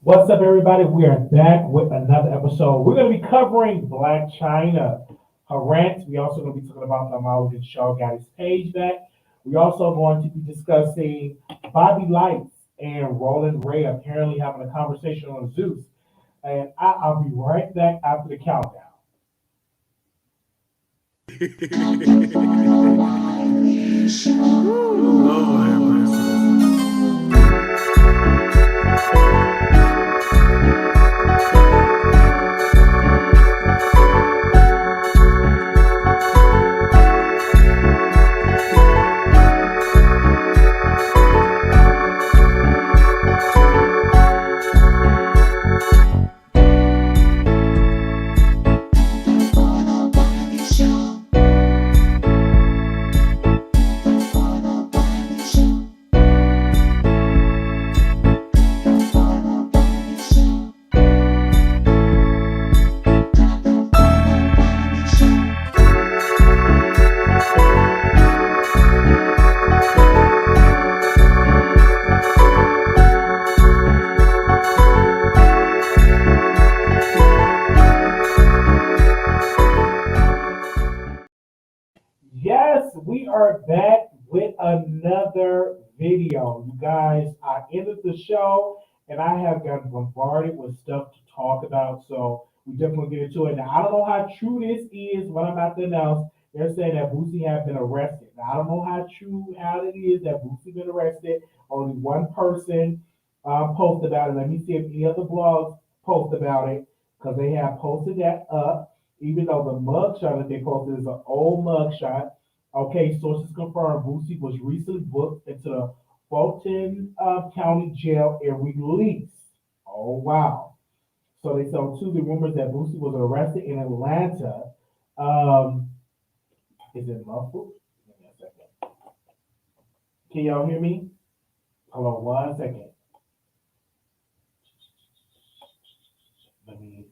What's up, everybody? We are back with another episode. We're going to be covering Black China, her rant. We also going to be talking about the Wiley Show, got his page back. We also going to be discussing Bobby Lytes and Roland Ray apparently having a conversation on Zeus. And I'll be right back after the countdown. Yes, we are back with another video. You guys, I ended the show and I have gotten bombarded with stuff to talk about. So we definitely get into it. Now, I don't know how true this is, what I'm about to announce. They're saying that Boosie has been arrested. Now, I don't know how true how it is that Boosie been arrested. Only one person posted about it. Let me see if any other blogs post about it because they have posted that up even though the mugshot that they posted is an old mugshot. Okay, sources confirm Boosie was recently booked into the Fulton County Jail and released. Oh, wow. So they said too the rumors that Boosie was arrested in Atlanta. Um, is it muffled? Give me a second. Can y'all hear me? Hold on one second. Let me.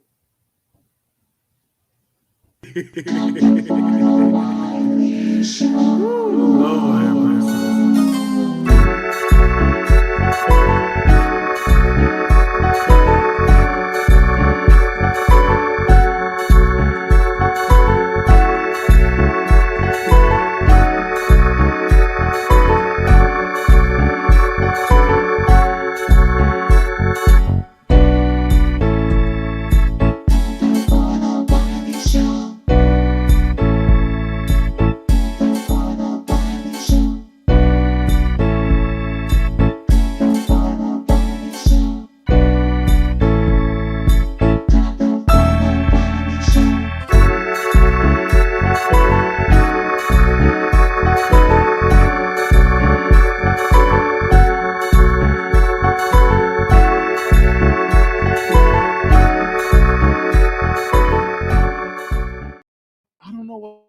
I don't know what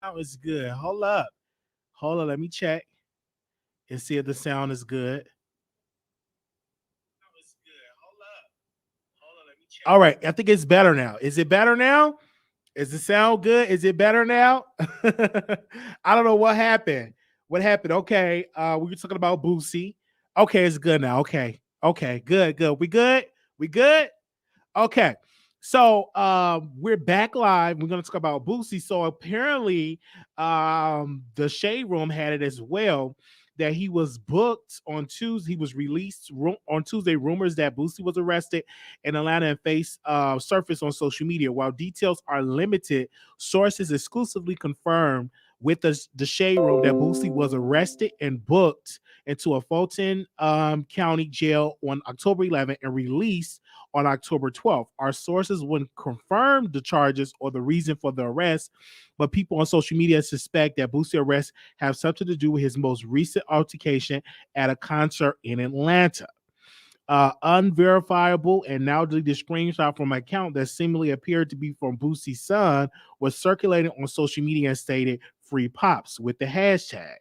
sound is good. Hold up. Hold on. Let me check and see if the sound is good. All right. I think it's better now. Is it better now? Is the sound good? Is it better now? I don't know what happened. What happened? Okay. We were talking about Boosie. Okay, it's good now. Okay. Okay. Good. Good. We good? We good? Okay. So we're back live. We're gonna talk about Boosie. So apparently the Shade Room had it as well that he was booked on Tuesday. He was released on Tuesday. Rumors that Boosie was arrested in Atlanta and face surfaced on social media. While details are limited, sources exclusively confirmed with the Shade Room that Boosie was arrested and booked into a Fulton County jail on October 11th and released on October 12th. Our sources wouldn't confirm the charges or the reason for the arrest, but people on social media suspect that Boosie arrest have something to do with his most recent altercation at a concert in Atlanta. Unverifiable and now deleted screenshot from an account that seemingly appeared to be from Boosie's son was circulated on social media and stated "Free Pops" with the hashtag.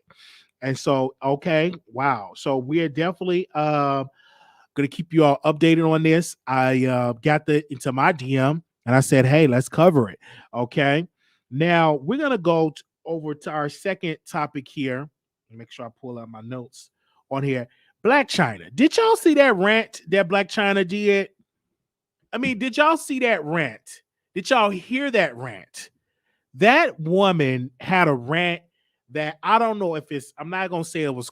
And so, okay, wow. So we are definitely gonna keep you all updated on this. I got into my DM and I said, "Hey, let's cover it." Okay. Now we're gonna go over to our second topic here. Make sure I pull out my notes on here. Black China. Did y'all see that rant that Black China did? I mean, did y'all see that rant? Did y'all hear that rant? That woman had a rant that I don't know if it's, I'm not going to say it was,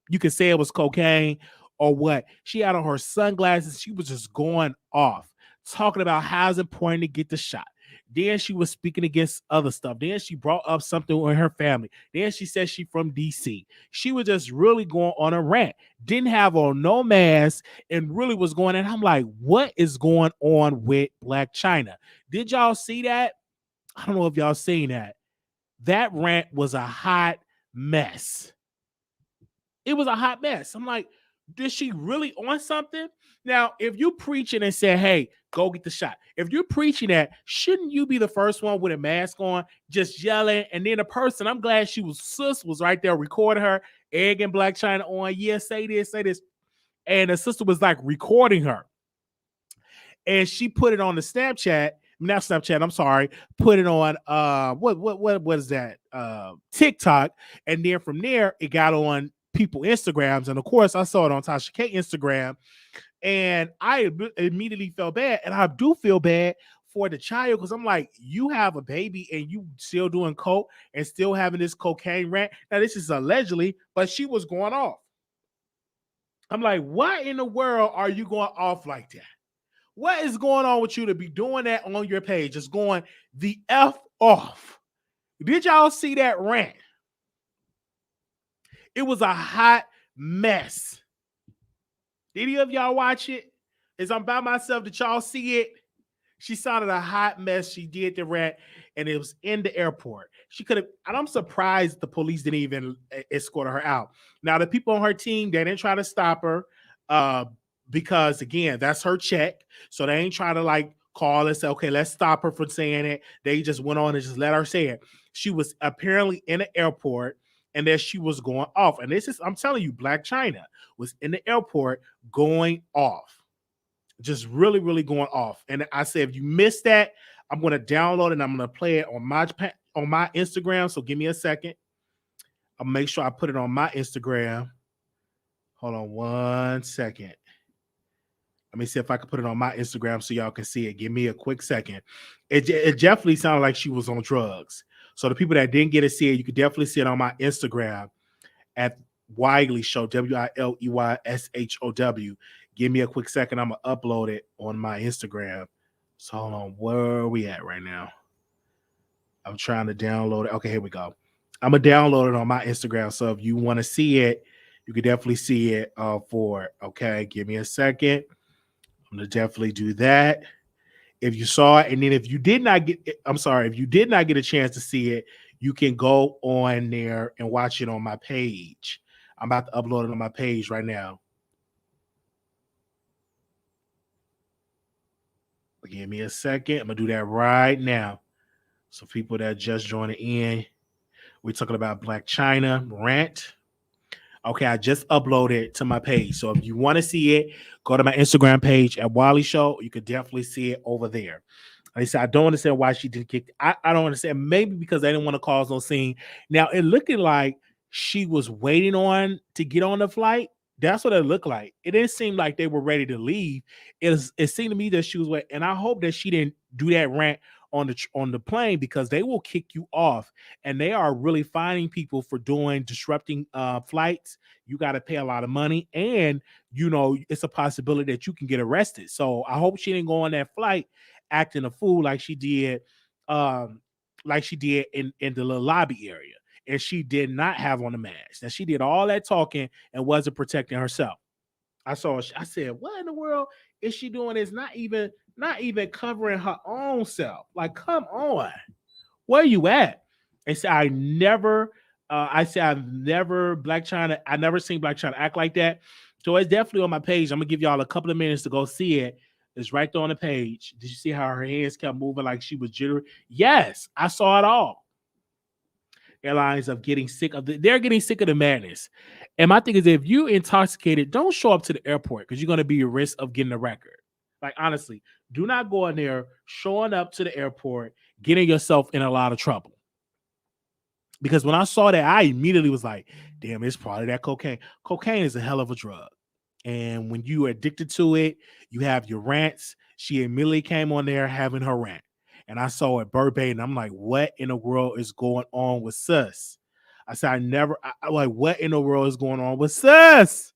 you can say it was cocaine or what. She had on her sunglasses. She was just going off, talking about how it's important to get the shot. Then she was speaking against other stuff. Then she brought up something with her family. Then she said she from DC. She was just really going on a rant. Didn't have on no mask and really was going. And I'm like, what is going on with Black China? Did y'all see that? I don't know if y'all seen that. That rant was a hot mess. It was a hot mess. I'm like, is she really on something? Now, if you preaching and say, hey, go get the shot. If you're preaching that, shouldn't you be the first one with a mask on, just yelling? And then the person, I'm glad sis was right there recording her, egging Black China on. Yeah, say this, say this. And the sister was like recording her. And she put it on the Snapchat. Not Snapchat, I'm sorry. Put it on what is that? TikTok. And then from there, it got on people Instagrams. And of course, I saw it on Tasha K Instagram. And I immediately felt bad. And I do feel bad for the child because I'm like, you have a baby and you still doing coke and still having this cocaine rant. Now, this is allegedly, but she was going off. I'm like, why in the world are you going off like that? What is going on with you to be doing that on your page? Just going the F off. Did y'all see that rant? It was a hot mess. Did any of y'all watch it? As I'm by myself, did y'all see it? She sounded a hot mess. She did the rant, and it was in the airport. She could have, and I'm surprised the police didn't even escort her out. Now, the people on her team, they didn't try to stop her. Because again, that's her check. So they ain't trying to like call and say, okay, let's stop her from saying it. They just went on and just let her say it. She was apparently in the airport and then she was going off. And this is, I'm telling you, Black China was in the airport going off. Just really, really going off. And I said, if you missed that, I'm going to download it and I'm going to play it on my Instagram. So give me a second. I'll make sure I put it on my Instagram. Hold on one second. Let me see if I can put it on my Instagram so y'all can see it. Give me a quick second. It definitely sounded like she was on drugs. So the people that didn't get to see it, you could definitely see it on my Instagram at Wiley Show, WILEYSHOW. Give me a quick second. I'm going to upload it on my Instagram. So hold on. Where are we at right now? I'm trying to download it. Okay, here we go. I'm going to download it on my Instagram. So if you want to see it, you can definitely see it for it. Okay, give me a second. I'm going to definitely do that. If you saw it, and then if you did not get, if you did not get a chance to see it, you can go on there and watch it on my page. I'm about to upload it on my page right now. Give me a second. I'm going to do that right now. So people that just joining in, we're talking about Black China rant. Okay, I just uploaded it to my page. So if you want to see it, go to my Instagram page at Wiley Show. You could definitely see it over there. Like I said, I don't understand why she didn't kick. I don't understand. Maybe because they didn't want to cause no scene. Now, it looking like she was waiting on to get on the flight. That's what it looked like. It didn't seem like they were ready to leave. It seemed to me that she was waiting. And I hope that she didn't do that rant on the plane because they will kick you off. And they are really finding people for disrupting flights. You got to pay a lot of money. And, you know, it's a possibility that you can get arrested. So I hope she didn't go on that flight acting a fool like she did in the little lobby area. And she did not have on the mask. Now, she did all that talking and wasn't protecting herself. I said, what in the world is she doing? It's not even covering her own self. Like, come on. Where you at? And so I've never Black China. I never seen Black China act like that. So it's definitely on my page. I'm gonna give y'all a couple of minutes to go see it. It's right there on the page. Did you see how her hands kept moving like she was jittery? Yes, I saw it all. Airlines of getting sick of they're getting sick of the madness. And my thing is, if you intoxicated, don't show up to the airport because you're going to be at risk of getting a record. Like, honestly, do not go in there showing up to the airport, getting yourself in a lot of trouble. Because when I saw that, I immediately was like, damn, it's probably that cocaine. Cocaine is a hell of a drug. And when you are addicted to it, you have your rants. She immediately came on there having her rant. And I saw it verbatim. I'm like, what in the world is going on with sus? I said, I like, what in the world is going on with sus?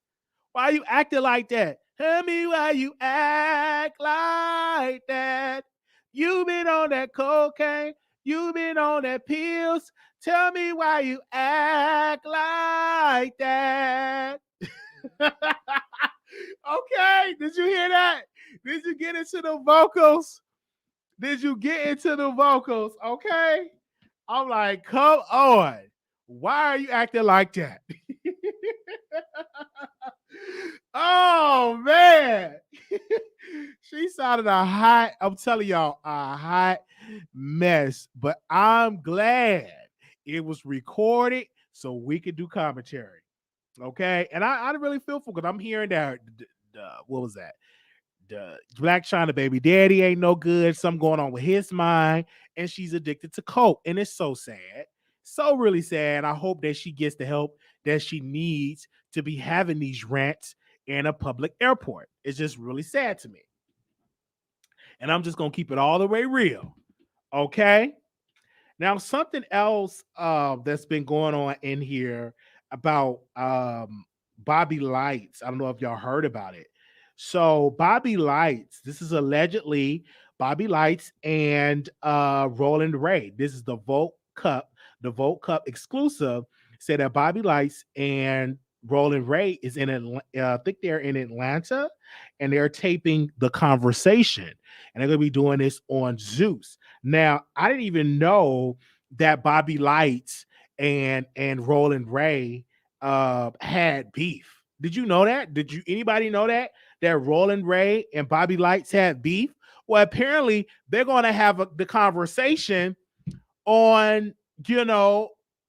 Why are you acting like that? Tell me why you act like that. You been on that cocaine. You been on that pills. Tell me why you act like that. Okay, did you hear that? Did you get into the vocals? Did you get into the vocals? Okay. I'm like, come on. Why are you acting like that? Oh man. She sounded I'm telling y'all, a hot mess. But I'm glad it was recorded so we could do commentary. Okay. And I really feel for because I'm hearing that what was that? The Black China baby daddy ain't no good. Something going on with his mind, and she's addicted to coke. And it's so sad. So really sad. I hope that she gets the help that she needs to be having these rants in a public airport. It's just really sad to me. And I'm just gonna keep it all the way real. Okay. Now, something else that's been going on in here about Bobby Lytes. I don't know if y'all heard about it. So, Bobby Lytes, this is allegedly Bobby Lytes and Roland Ray. This is the Vote Cup exclusive. Said that Bobby Lytes and Roland Ray is I think they're in Atlanta, and they're taping The Conversation, and they're gonna be doing this on Zeus. Now, I didn't even know that Bobby Lytes and Roland Ray had beef. Did you know that? Did you anybody know that Roland Ray and Bobby Lytes had beef? Well, apparently they're going to have the conversation on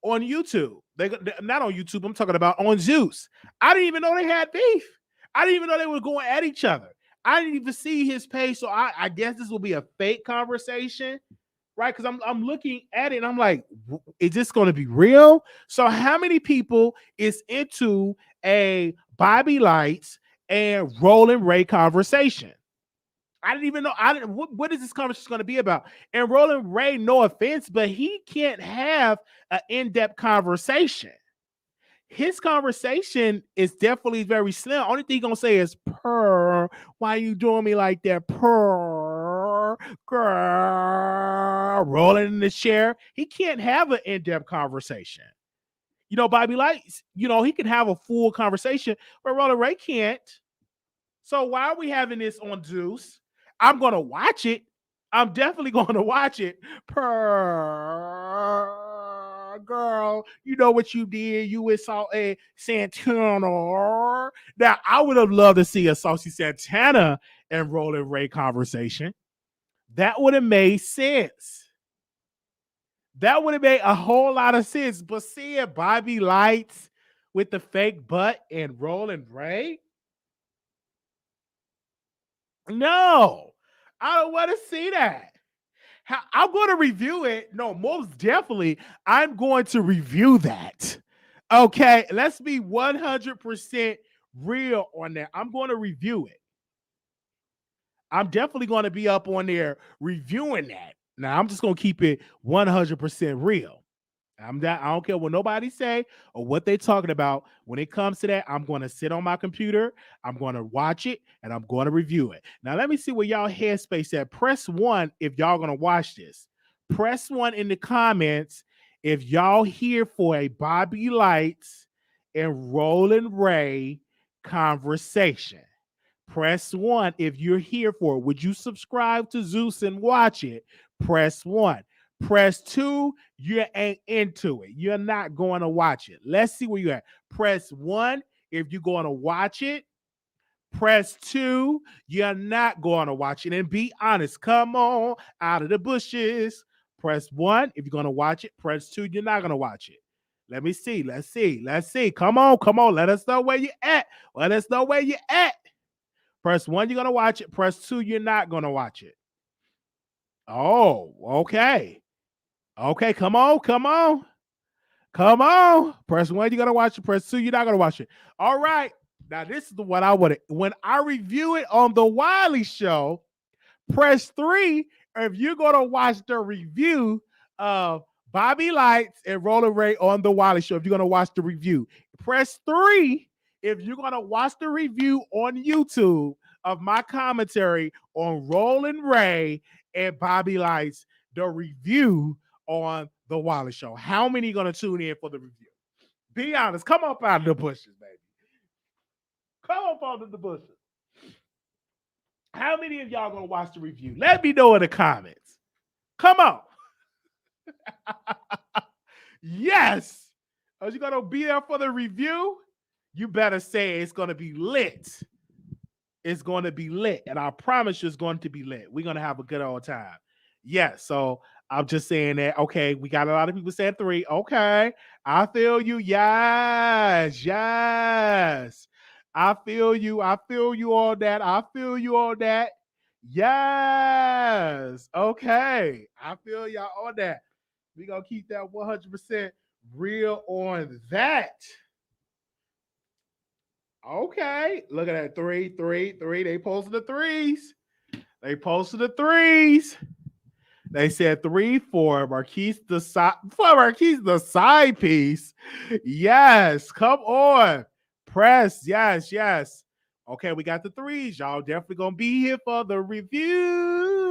on YouTube. They not on YouTube. I'm talking about on Zeus. I didn't even know they had beef. I didn't even know they were going at each other. I didn't even see his page, so I guess this will be a fake conversation, right? Because I'm looking at it and I'm like, is this going to be real? So how many people is into a Bobby Lytes and Roland Ray conversation? I didn't even know. What is this conversation going to be about? And Roland Ray, no offense, but he can't have an in-depth conversation. His conversation is definitely very slim. Only thing he's gonna say is purr. Why you doing me like that? Purr, girl, rolling in the chair. He can't have an in-depth conversation. Bobby Lytes, he can have a full conversation, but Roland Ray can't. So why are we having this on Zeus? I'm gonna watch it. I'm definitely going to watch it. Purr. Girl, you know what you did. You with Santana. Now, I would have loved to see a Saucy Santana and Roland Ray conversation. That would have made sense. That would have made a whole lot of sense. But seeing Bobby Lytes with the fake butt and Roland Ray? No, I don't want to see that. I'm going to review it. No, most definitely, I'm going to review that. Okay, let's be 100% real on that. I'm going to review it. I'm definitely going to be up on there reviewing that. Now, I'm just going to keep it 100% real. I don't care what nobody say or what they talking about. When it comes to that, I'm going to sit on my computer, I'm going to watch it, and I'm going to review it. Now, let me see where y'all headspace at. Press 1 if y'all going to watch this. Press 1 in the comments if y'all here for a Bobby Lytes and Roland Ray conversation. Press 1 if you're here for it. Would you subscribe to Zeus and watch it? Press 1. Press 2, you ain't into it. You're not going to watch it. Let's see where you're at. Press 1 if you're going to watch it. Press 2, you're not going to watch it. And be honest. Come on, out of the bushes. Press 1 if you're going to watch it. Press 2, you're not going to watch it. Let me see. Let's see. Come on. Let us know where you're at. Press 1, you're going to watch it. Press 2, you're not going to watch it. Oh, okay. Okay, come on. Press 1, you're going to watch it. Press 2, you're not going to watch it. All right. Now, this is the one I want to. When I review it on the Wiley Show, press 3 if you're going to watch the review of Bobby Lytes and Roller Ray on the Wiley Show. If you're going to watch the review, press 3 if you're going to watch the review on YouTube of my commentary on Roland Ray and Bobby Lytes, the review on the Wiley Show. How many going to tune in for the review? Be honest. Come up out of the bushes, baby. Come up out of the bushes. How many of y'all gonna watch the review? Let me know in the comments. Come on. Yes. Are you gonna be there for the review? You better say it's gonna be lit. It's gonna be lit. And I promise you it's going to be lit. We're gonna have a good old time. Yes. So I'm just saying that. Okay, we got a lot of people saying 3. Okay. I feel you. Yes. Yes. I feel you. I feel you on that. I feel you on that. Yes. Okay. I feel y'all on that. We're going to keep that 100% real on that. Okay. Look at that. 3. They posted the 3s. They posted the 3s. They said 3 for Marquise the side piece. Yes. Come on. Press, yes. Okay, we got the 3s. Y'all definitely gonna be here for the review.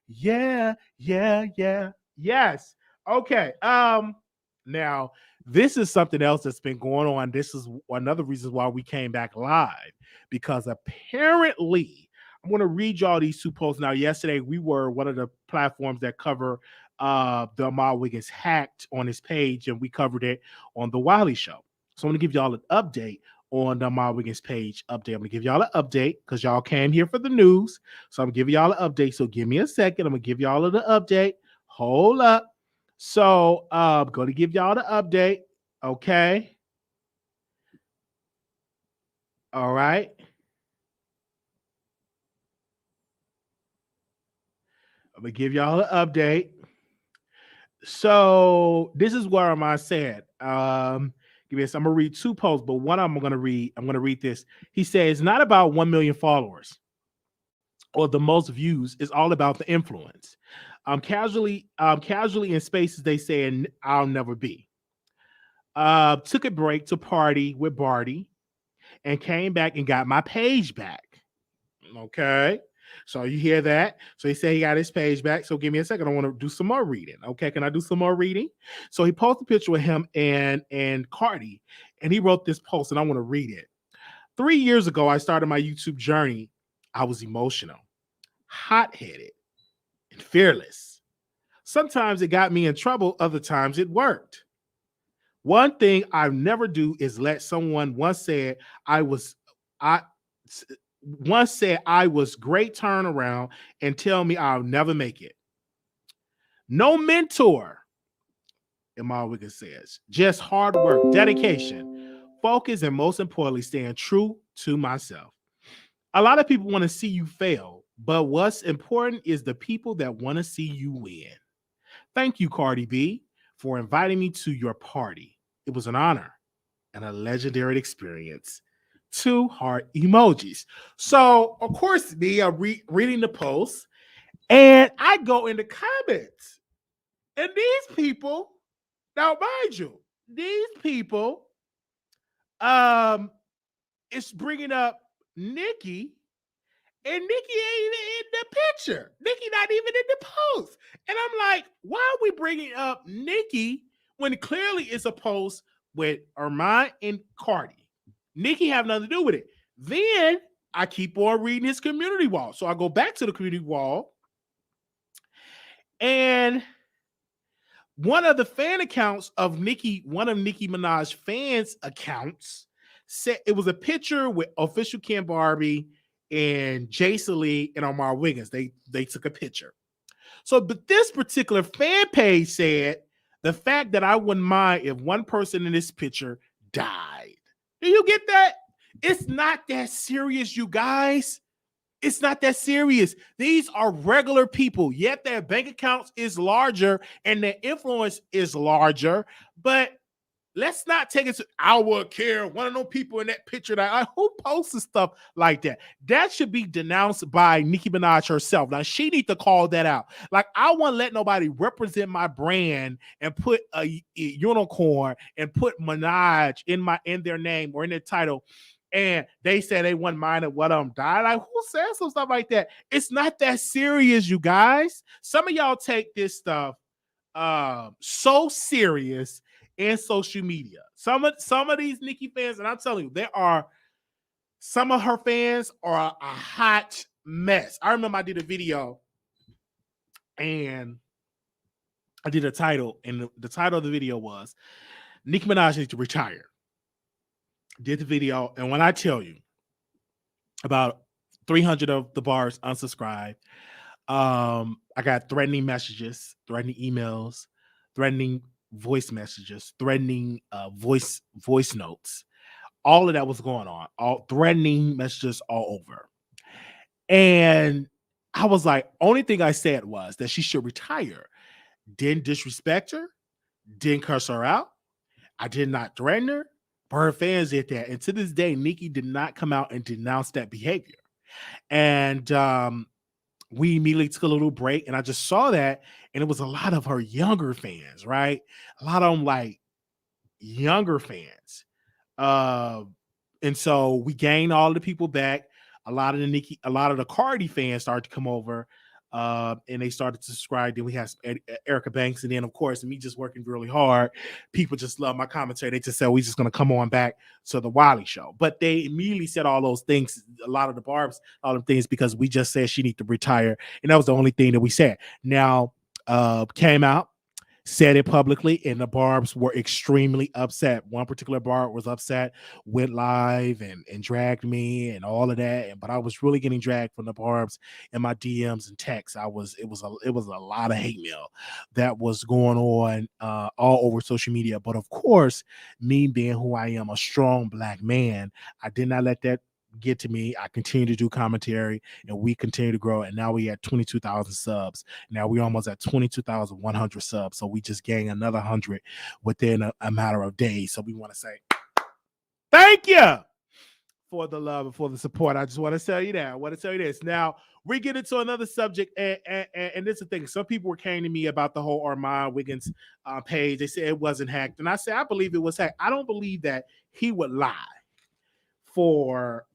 Yeah. Yes. Okay. Now this is something else that's been going on. This is another reason why we came back live, because apparently I'm gonna read y'all these 2 posts. Now, yesterday we were one of the platforms that cover the Armon Wiggins hacked on his page, and we covered it on the Wiley Show. So I'm going to give y'all an update on the Armon Wiggins page update. I'm going to give y'all an update because y'all came here for the news. So I'm going to give y'all an update. So give me a second. I'm going to give y'all the update. Hold up. So I'm going to give y'all the update. Okay. All right. I'm going to give y'all an update. So this is where Armon said, give me a second. I'm gonna read 2 posts, but one I'm gonna read this. He says, it's not about 1 million followers or the most views. It's all about the influence. Casually in spaces they say I'll never be. Took a break to party with Barty and came back and got my page back. Okay. So you hear that? So he said he got his page back. So give me a second. I want to do some more reading. Okay, can I do some more reading? So he posted a picture with him and Cardi, and he wrote this post, and I want to read it. 3 years ago, I started my YouTube journey. I was emotional, hot-headed, and fearless. Sometimes it got me in trouble. Other times it worked. One thing I never do is let someone once said I was great turnaround and tell me I'll never make it. No mentor, Armon Wiggins says, just hard work, dedication, focus, and most importantly, staying true to myself. A lot of people want to see you fail, but what's important is the people that want to see you win. Thank you, Cardi B, for inviting me to your party. It was an honor and a legendary experience. 2 heart emojis. So, of course, me, I'm reading the post, and I go in the comments. And these people, now mind you, these people it's bringing up Nicki, and Nicki ain't even in the picture. Nicki not even in the post. And I'm like, why are we bringing up Nicki when clearly it's a post with Armon and Cardi? Nicki have nothing to do with it. Then I keep on reading his community wall. So I go back to the community wall, and one of the fan accounts of Nicki, one of Nicki Minaj fans' accounts, said it was a picture with official Ken Barbie and Jason Lee and Armon Wiggins. They took a picture. So, but this particular fan page said the fact that I wouldn't mind if one person in this picture died. Do you get that? It's not that serious, you guys. It's not that serious. These are regular people, yet their bank accounts is larger and their influence is larger. But let's not take it to I would care. One of those people in that picture that who posts stuff like that. That should be denounced by Nicki Minaj herself. Now she need to call that out. Like I won't let nobody represent my brand and put a unicorn and put Minaj in their name or in their title. And they say they wouldn't mind if one of them died. Like, who says some stuff like that? It's not that serious, you guys. Some of y'all take this stuff so serious in social media. Some of these Nicki fans, and I'm telling you, there are some of her fans are a hot mess. I remember I did a video and I did a title, and the title of the video was Nicki Minaj needs to retire. Did the video, and when I tell you about 300 of the bars unsubscribed, I got threatening messages, threatening emails, threatening voice messages, threatening voice notes. All of that was going on, all threatening messages all over. And I was like, only thing I said was that she should retire. Didn't disrespect her, didn't curse her out. I did not threaten her, but her fans did that. And to this day, Nicki did not come out and denounce that behavior. And we immediately took a little break, and I just saw that, and it was a lot of her younger fans, right? A lot of them like younger fans. And so we gained all the people back. A lot of the Cardi fans started to come over, and they started to subscribe. Then we had Erica Banks, and then of course me just working really hard. People just love my commentary. They just said we just gonna come on back to the Wiley Show, but they immediately said all those things. A lot of the barbs, all the things because we just said she need to retire, and that was the only thing that we said. Now, came out, said it publicly, and the barbs were extremely upset. One particular barb was upset, went live and dragged me and all of that. But I was really getting dragged from the barbs in my DMs and texts. It was a lot of hate mail that was going on all over social media. But of course, me being who I am, a strong Black man, I did not let that get to me. I continue to do commentary, and we continue to grow, and now we at 22,000 subs. Now we almost at 22,100 subs, so we just gained another 100 within a matter of days. So we want to say thank you for the love and for the support. I just want to tell you that. I want to tell you this. Now we get into another subject, and this is the thing. Some people were came to me about the whole Armon Wiggins page. They said it wasn't hacked, and I said I believe it was hacked. I don't believe that he would lie for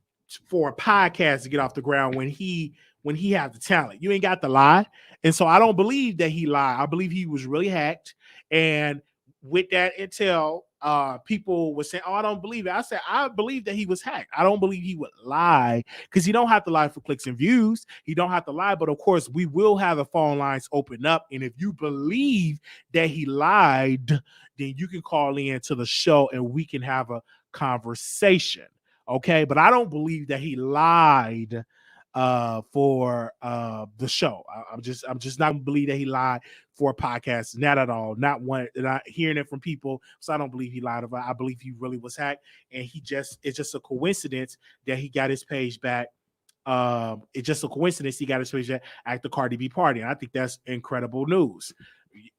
a podcast to get off the ground when he has the talent. You ain't got to lie. And so I don't believe that he lied. I believe he was really hacked. And with that intel, people were saying, oh, I don't believe it. I said, I believe that he was hacked. I don't believe he would lie because he don't have to lie for clicks and views. He don't have to lie. But of course, we will have the phone lines open up. And if you believe that he lied, then you can call in to the show and we can have a conversation. Okay, but I don't believe that he lied for the show. I'm just not gonna believe that he lied for a podcast. Not at all. Not hearing it from people. So I don't believe he lied about it. I believe he really was hacked, and it's just a coincidence that he got his page back. It's just a coincidence he got his page back at the Cardi B party. And I think that's incredible news.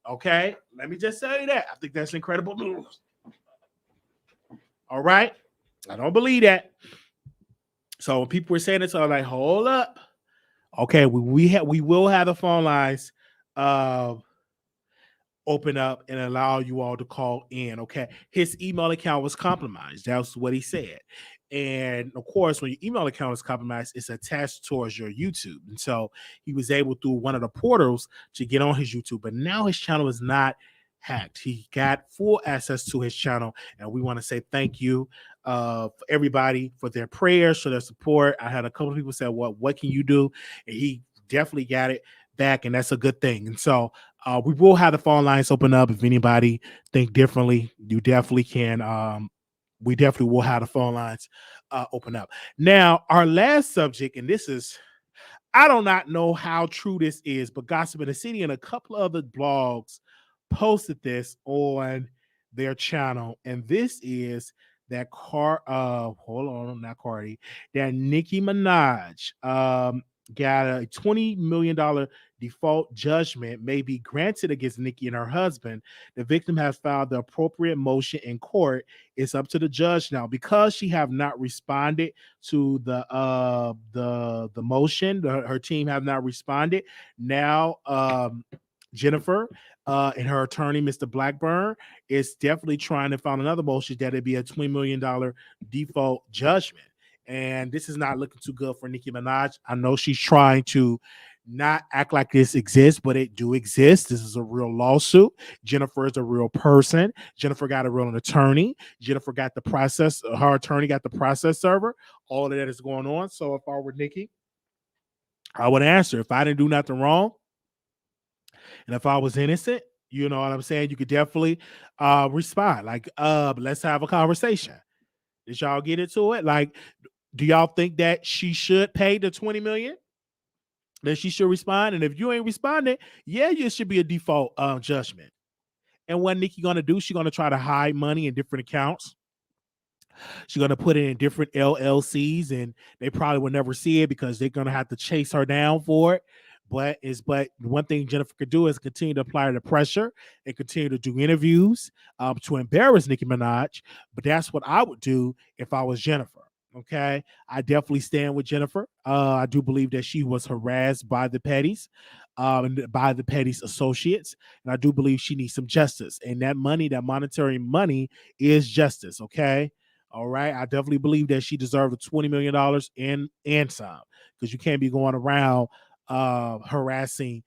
Okay, let me just say that. I think that's incredible news. All right. I don't believe that. So when people were saying it, so I'm like, hold up. Okay, we will have the phone lines open up and allow you all to call in. Okay. His email account was compromised. That's what he said. And of course, when your email account is compromised, it's attached towards your YouTube. And so he was able through one of the portals to get on his YouTube, but now his channel is not hacked. He got full access to his channel, and we want to say thank you for everybody for their prayers, for their support. I had a couple of people say, what can you do? And he definitely got it back, and that's a good thing. And so we will have the phone lines open up. If anybody think differently, you definitely can. We definitely will have the phone lines open up. Now, our last subject, and this is, I do not know how true this is, but Gossip in the City and a couple of other blogs posted this on their channel, and this is that not Cardi, that Nicki Minaj got a $20 million default judgment may be granted against Nicki and her husband. The victim has filed the appropriate motion in court. It's up to the judge now because she have not responded to the motion. Her team have not responded. Now, Jennifer and her attorney, Mr. Blackburn, is definitely trying to find another motion that it be a $20 million default judgment. And this is not looking too good for Nicki Minaj. I know she's trying to not act like this exists, but it do exist. This is a real lawsuit. Jennifer is a real person. Jennifer got a real attorney. Jennifer got the process. Her attorney got the process server. All of that is going on. So if I were Nicki, I would answer. If I didn't do nothing wrong, and if I was innocent, you know what I'm saying, you could definitely respond. Like, let's have a conversation. Did y'all get into it? Like, do y'all think that she should pay the 20 million? That she should respond? And if you ain't responding, yeah, it should be a default judgment. And what Nicki gonna do? She's gonna try to hide money in different accounts. She's gonna put it in different LLCs, and they probably will never see it because they're gonna have to chase her down for it. But one thing Jennifer could do is continue to apply the pressure and continue to do interviews to embarrass Nicki Minaj. But that's what I would do if I was Jennifer. Okay, I definitely stand with Jennifer. I do believe that she was harassed by the Petties, and by the Petties associates, and I do believe she needs some justice. And that money, that monetary money, is justice. Okay, all right. I definitely believe that she deserved the $20 million and some, because you can't be going around harassing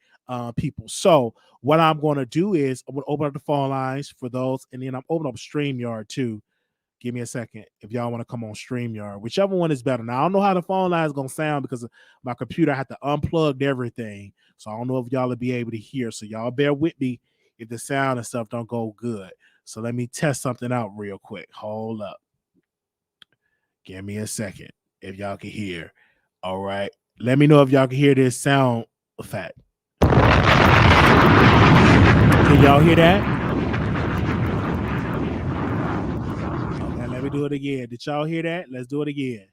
people. So what I'm going to do is I'm going to open up the phone lines for those, and then I'm opening up StreamYard too. Give me a second if y'all want to come on StreamYard, whichever one is better. Now, I don't know how the phone line is going to sound because my computer had to unplug everything. So I don't know if y'all will be able to hear. So y'all bear with me if the sound and stuff don't go good. So let me test something out real quick. Hold up. Give me a second if y'all can hear. All right. Let me know if y'all can hear this sound effect. Can y'all hear that? Okay, let me do it again. Did y'all hear that? Let's do it again.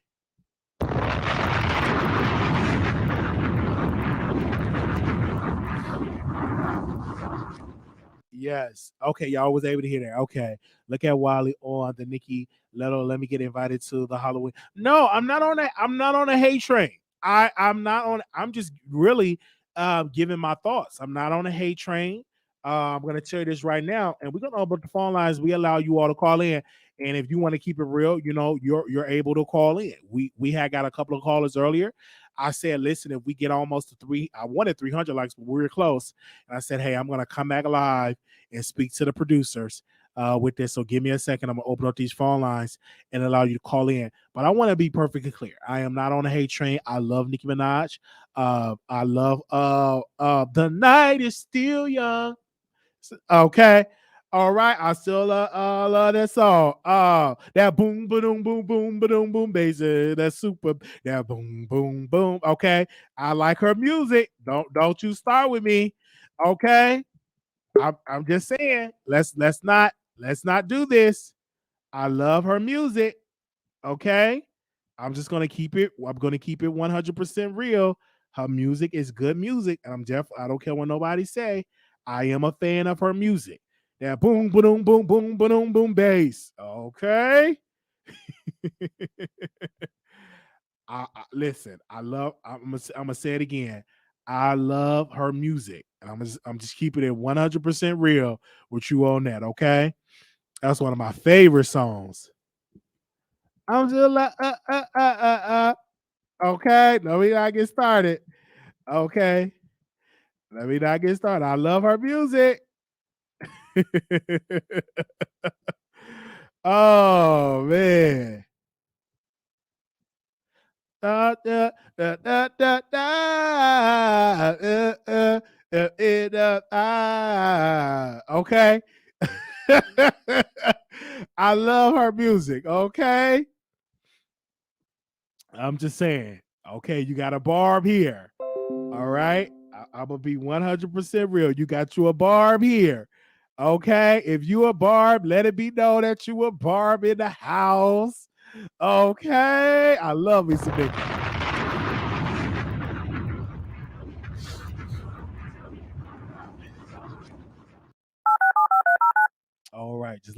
Yes. Okay, y'all was able to hear that. Okay. Look at Wiley on the Nicki Let me get invited to the Halloween. No, I'm not on that. I'm not on a hate train. I'm not on. I'm just really giving my thoughts. I'm not on a hate train. I'm gonna tell you this right now, and we're gonna open up the phone lines. We allow you all to call in, and if you want to keep it real, you know, you're able to call in. We had got a couple of callers earlier. I said, listen, if we get almost to I wanted 300 likes, but we were close. And I said, hey, I'm gonna come back live and speak to the producers with this. So give me a second. I'm gonna open up these phone lines and allow you to call in. But I want to be perfectly clear. I am not on a hate train. I love Nicki Minaj. I love The Night Is Still Young. Okay. All right. I still love that song. That boom, boom, boom, boom, boom, boom, bass. That super. That boom, boom, boom. Okay. I like her music. Don't you start with me. Okay. I'm just saying. Let's not do this. I love her music. Okay. I'm just gonna keep it. I'm gonna keep it 100% real. Her music is good music, and I don't care what nobody say. I am a fan of her music. That boom, boom, boom, boom, boom, boom, bass. Okay. Listen. I'm gonna say it again. I love her music, and I'm just keeping it 100% real with you on that. Okay. That's one of my favorite songs. I'm just like, okay, let me not get started. Okay, let me not get started. I love her music. Oh man. Da, da, da, da, da, da, okay. I love her music. Okay. I'm just saying. Okay, you got a barb here. All right. I'm gonna be 100% real. You got you a barb here. Okay. If you a barb, let it be known that you a barb in the house. Okay. I love me some Nicki.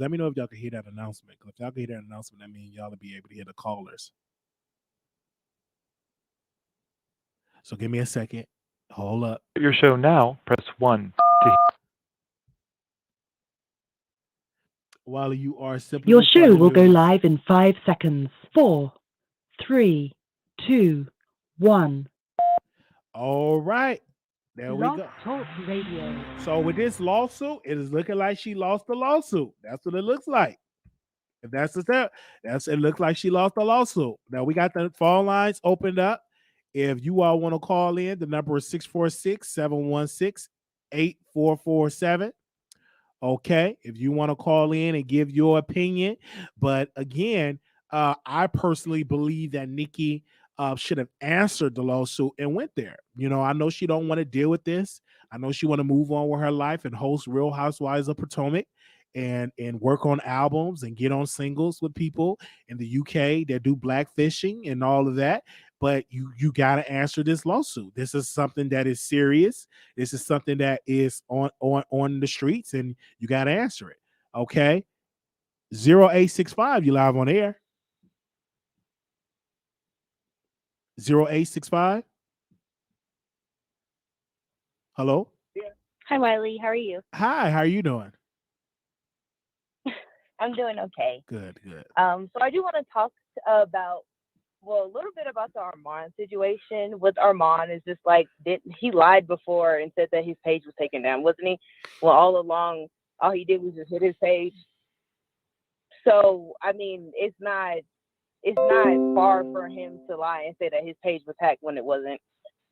Let me know if y'all can hear that announcement. Because if y'all can hear that announcement, that means y'all will be able to hear the callers. So give me a second. Hold up. Your show now. Press 1. While you are simply Your show will go recording. live in 5 seconds. 4, 3, 2, 1. All right. There we Blog go. Talk Radio. So with this lawsuit, it is looking like she lost the lawsuit. That's what it looks like. If that's the step, it looks like she lost the lawsuit. Now we got the phone lines opened up. If you all want to call in, the number is 646-716-8447. Okay, if you want to call in and give your opinion. But again, I personally believe that Nicki should have answered the lawsuit and went there. I know she don't want to deal with this. I know she want to move on with her life and host Real Housewives of Potomac and work on albums and get on singles with people in the UK that do blackfishing and all of that. But you got to answer this lawsuit. This is something that is serious. This is something that is on the streets, and you got to answer it. Okay. 0865, you live on air. 0865. Hello. Hi, Wiley. How are you? Hi. How are you doing? I'm doing okay. Good. So I do want to talk about, a little bit about the Armon situation. With Armon, is just like, he lied before and said that his page was taken down, wasn't he? Well, all along, all he did was just hit his page. So I mean, it's not far for him to lie and say that his page was hacked when it wasn't.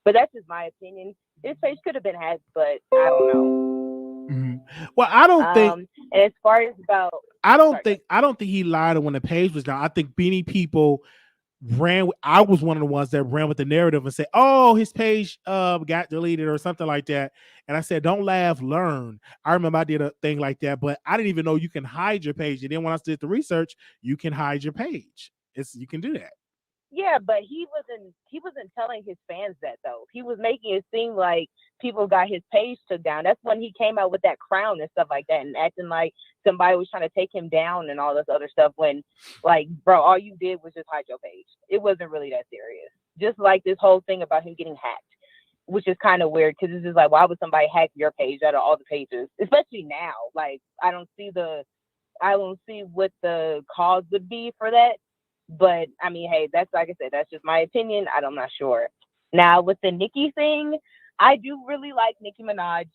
But that's just my opinion. His page could have been hacked, but I don't know. Mm-hmm. Well, I don't think. And as far as about, I don't think he lied when the page was down. I think many people ran. I was one of the ones that ran with the narrative and said, "Oh, his page got deleted or something like that." And I said, "Don't laugh, learn." I remember I did a thing like that, but I didn't even know you can hide your page. And then when I did the research, you can hide your page. You can do that. Yeah, but he wasn't telling his fans that though. He was making it seem like people got his page took down. That's when he came out with that crown and stuff like that, and acting like somebody was trying to take him down and all this other stuff. When, like, bro, all you did was just hide your page. It wasn't really that serious. Just like this whole thing about him getting hacked, which is kind of weird because it's just like, why would somebody hack your page out of all the pages, especially now? Like, I don't see what the cause would be for that. But I mean, hey, that's, like I said, that's just my opinion. I'm not sure. Now with the Nicki thing, I do really like Nicki Minaj.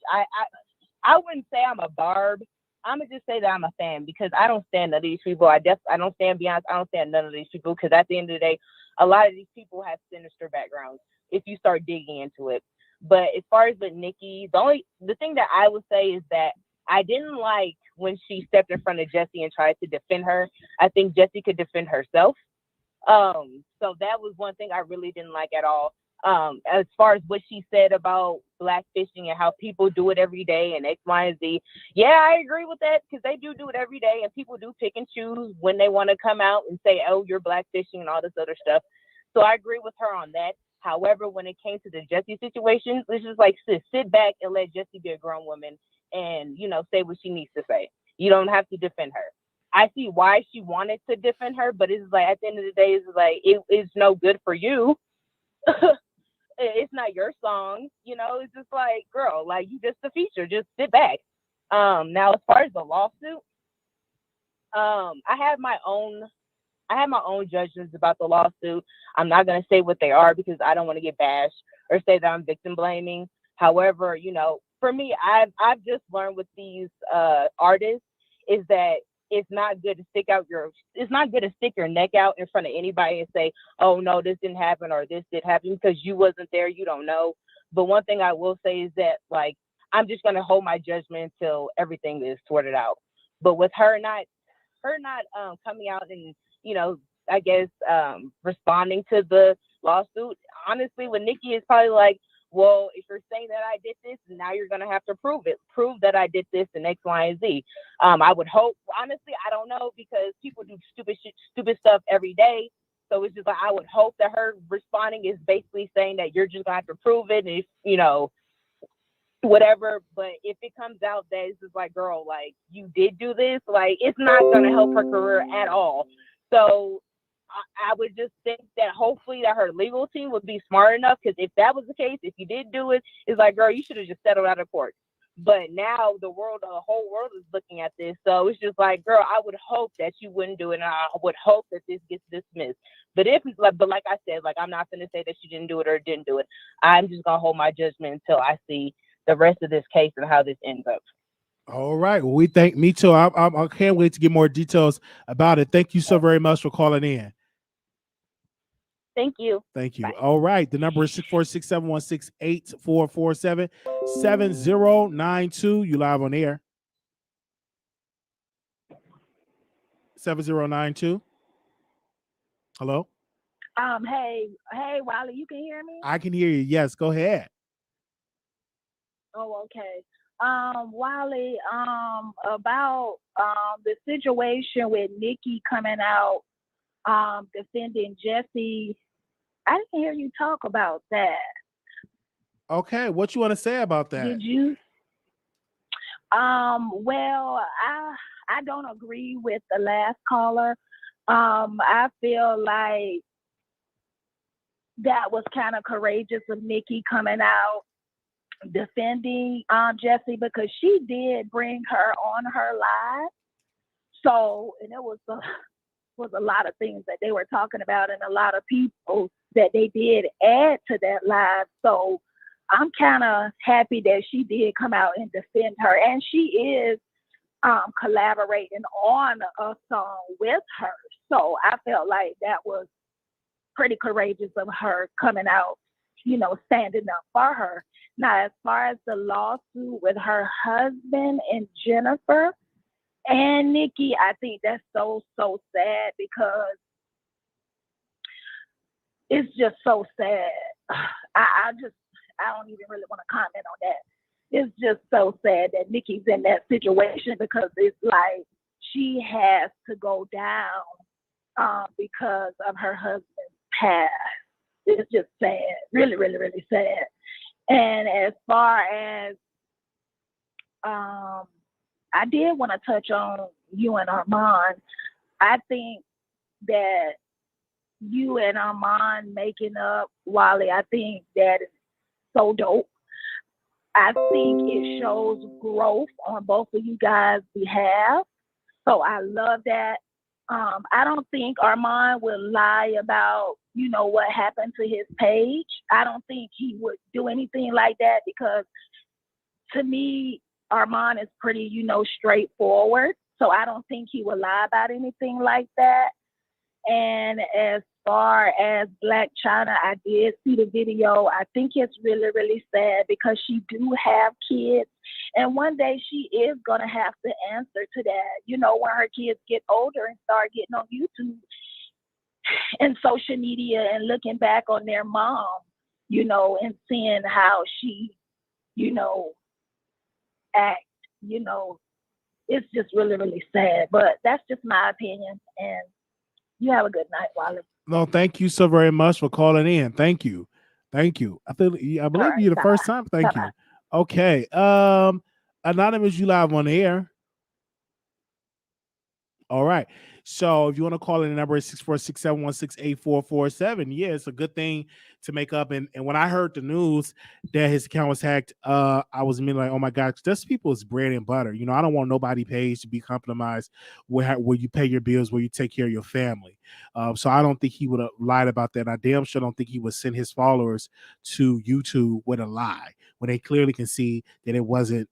I wouldn't say I'm a barb. I'm gonna just say that I'm a fan because I don't stand none of these people. I don't stand Beyonce. I don't stand none of these people because at the end of the day, a lot of these people have sinister backgrounds if you start digging into it. But as far as with Nicki, the thing that I would say is that I didn't like when she stepped in front of Jessie and tried to defend her. I think Jessie could defend herself. So that was one thing I really didn't like at all. As far as what she said about blackfishing and how people do it every day and X, Y, and Z. Yeah, I agree with that because they do it every day and people do pick and choose when they want to come out and say, oh, you're blackfishing and all this other stuff. So I agree with her on that. However, when it came to the Jessie situation, it's just like, sis, sit back and let Jessie be a grown woman and, say what she needs to say. You don't have to defend her. I see why she wanted to defend her, but it's like, at the end of the day, it's like, it's no good for you. It's not your song, it's just like, girl, like, you just the feature, just sit back. Now, as far as the lawsuit, I have my own judgments about the lawsuit. I'm not going to say what they are because I don't want to get bashed or say that I'm victim blaming. However, for me, I've just learned with these artists is that it's not good to stick your neck out in front of anybody and say, oh no, this didn't happen or this did happen, because you wasn't there, you don't know. But one thing I will say is that, like, I'm just going to hold my judgment until everything is sorted out. But with her not coming out and, I guess, responding to the lawsuit, honestly, with Nicki, is probably like, well, if you're saying that I did this, now you're going to have to prove that I did this and X, Y, and Z. I would hope, honestly, I don't know, because people do stupid stuff every day. So it's just like, I would hope that her responding is basically saying that you're just going to have to prove it. And if, whatever. But if it comes out that it's just like, girl, like you did do this, like it's not gonna help her career at all. So I would just think that hopefully that her legal team would be smart enough, because if that was the case, if you did do it, it's like, girl, you should have just settled out of court. But now the whole world is looking at this. So it's just like, girl, I would hope that you wouldn't do it, and I would hope that this gets dismissed. But like I said, like I'm not going to say that she didn't do it or didn't do it. I'm just going to hold my judgment until I see the rest of this case and how this ends up. All right. Well, me too. I can't wait to get more details about it. Thank you so very much for calling in. Thank you. Thank you. Bye. All right. The number is 646-716-8447 7092. You live on air. 7092. Hello. Hey, Wiley, you can hear me? I can hear you. Yes, go ahead. Oh, okay. Wiley, about the situation with Nicki coming out defending Jesse. I didn't hear you talk about that. Okay, what you want to say about that? Did you? Well, I don't agree with the last caller. I feel like that was kind of courageous of Nicki coming out defending Jesse, because she did bring her on her live. So, and it was a lot of things that they were talking about, and a lot of people that they did add to that live. So I'm kind of happy that she did come out and defend her, and she is collaborating on a song with her. So I felt like that was pretty courageous of her coming out, standing up for her. Now, as far as the lawsuit with her husband and Jennifer and Nicki, I think that's so sad, because it's just so sad. I don't even really want to comment on that. It's just so sad that Nicki's in that situation, because it's like she has to go down because of her husband's past. It's just sad, really, really, really sad. And as far as I did want to touch on you and Armon. I think that you and Armon making up, Wally, I think that is so dope. I think it shows growth on both of you guys' behalf. So I love that. I don't think Armon will lie about, what happened to his page. I don't think he would do anything like that, because to me, Armon is pretty, straightforward. So I don't think he will lie about anything like that. And as far as Black China, I did see the video. I think it's really, really sad, because she do have kids. And one day she is going to have to answer to that. When her kids get older and start getting on YouTube and social media and looking back on their mom, and seeing how she, act, it's just really, really sad. But that's just my opinion. And you have a good night, Wally. No, thank you so very much for calling in. Thank you. I believe you're the first time. Thank you. Okay. Anonymous, you live on the air. All right. So if you want to call in, the number is 646-716-8447. Yeah, it's a good thing to make up. And when I heard the news that his account was hacked, I was immediately like, oh my gosh, that's people's bread and butter. I don't want nobody page to be compromised where you pay your bills, where you take care of your family. So I don't think he would have lied about that. I damn sure don't think he would send his followers to YouTube with a lie when they clearly can see that it wasn't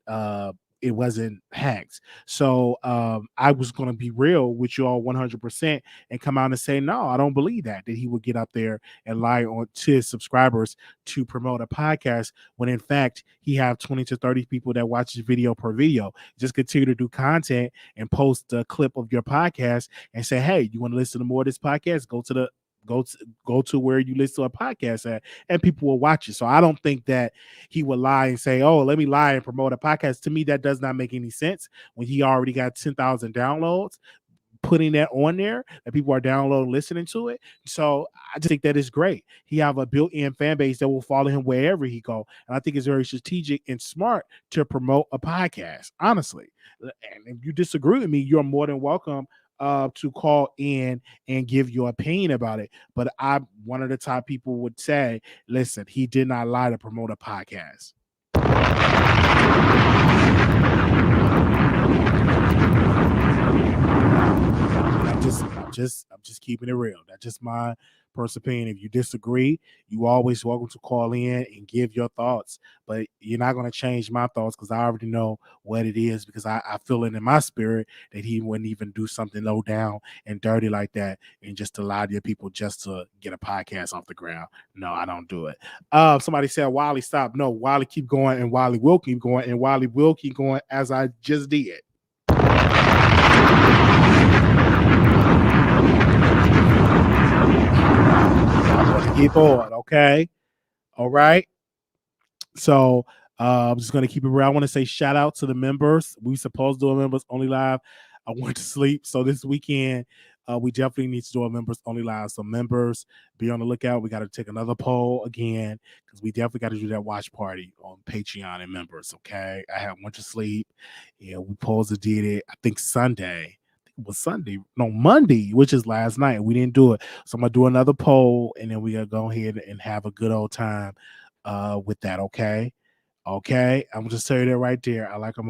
hacked. So I was going to be real with you all 100% and come out and say, no, I don't believe that he would get up there and lie on to his subscribers to promote a podcast, when in fact he have 20 to 30 people that watch his video per video. Just continue to do content and post a clip of your podcast and say, hey, you want to listen to more of this podcast? Go to where you listen to a podcast at, and people will watch it. So I don't think that he would lie and say, oh, let me lie and promote a podcast. To me, that does not make any sense when he already got 10,000 downloads. putting that on there, that people are downloading, listening to it. So I just think that is great. He have a built-in fan base that will follow him wherever he go, and I think it's very strategic and smart to promote a podcast. Honestly, and if you disagree with me, you're more than welcome to call in and give your opinion about it. But I'm one of the top people would say, listen, he did not lie to promote a podcast. I'm just keeping it real. That's just my personal opinion. If you disagree, you always welcome to call in and give your thoughts. But you're not going to change my thoughts because I already know what it is, because I feel it in my spirit that he wouldn't even do something low down and dirty like that and just to lie to your people just to get a podcast off the ground. No, I don't do it. Somebody said, Wiley, stop. No, Wiley keep going, and Wiley will keep going, and Wiley will keep going, as I just did. Keep on, okay? All right. So I'm just gonna keep it real. I want to say shout out to the members. We supposed to do a members only live. I went to sleep, so this weekend we definitely need to do a members only live. So members, be on the lookout. We got to take another poll again because we definitely got to do that watch party on Patreon and members. Okay, I went to sleep. Yeah, we supposed to did it. I think Sunday. Was Sunday, no, Monday, which is last night. We didn't do it, so I'm gonna do another poll, and then we gotta go ahead and have a good old time with that. Okay, I'm just telling you that right there. I like him.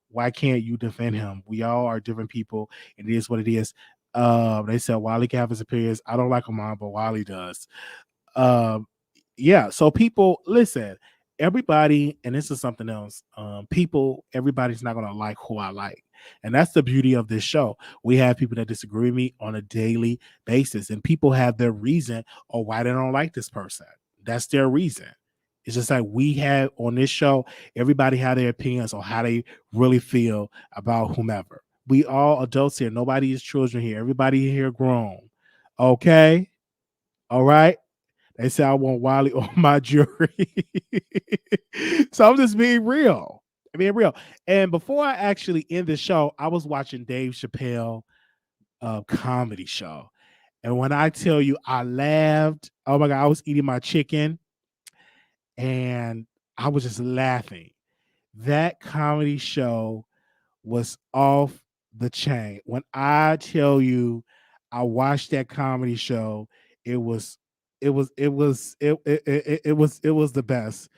Why can't you defend him? We all are different people, and it is what it is. They said Wiley can have his opinions. I don't like him on, but Wiley does. Yeah, so people, listen, everybody, and this is something else. Everybody's not gonna like who I like. And that's the beauty of this show. We have people that disagree with me on a daily basis, and people have their reason or why they don't like this person. That's their reason. It's just like we have on this show, everybody have their opinions on how they really feel about whomever. We all adults here. Nobody is children here. Everybody here grown. Okay? All right? They say I want Wiley on my jury. So I'm just being real. And before I actually end the show, I was watching Dave Chappelle comedy show. And when I tell you I laughed, oh my God, I was eating my chicken and I was just laughing. That comedy show was off the chain. When I tell you I watched that comedy show, it was the best.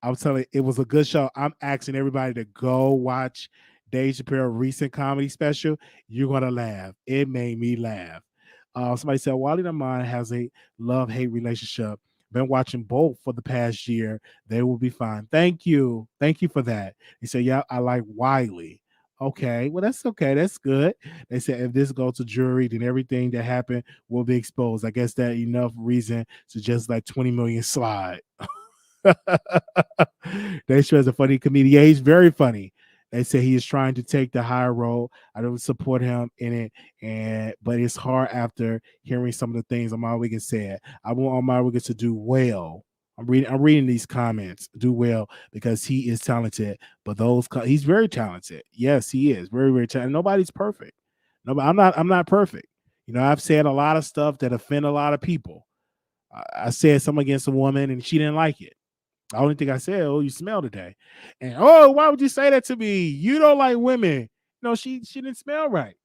I'm telling you, it was a good show. I'm asking everybody to go watch Dave Chappelle recent comedy special. You're gonna laugh. It made me laugh. Somebody said Wally the Mind has a love-hate relationship. Been watching both for the past year. They will be fine. Thank you for that. He said, yeah, I like Wiley. Okay, well, that's okay. That's good. They said if this goes to jury, then everything that happened will be exposed. I guess that enough reason to just like 20 million slide. They show as a funny comedian. Yeah, he's very funny. They say he is trying to take the higher role. I don't support him in it, but it's hard after hearing some of the things Armon Wiggins said. I want Armon Wiggins to do well. I'm reading these comments. Do well because he is talented. But he's very talented. Yes, he is very, very talented. Nobody's perfect. I'm not perfect. You know, I've said a lot of stuff that offend a lot of people. I said something against a woman and she didn't like it. The only thing I said, oh, you smell today. And why would you say that to me? You don't like women. No, she didn't smell right.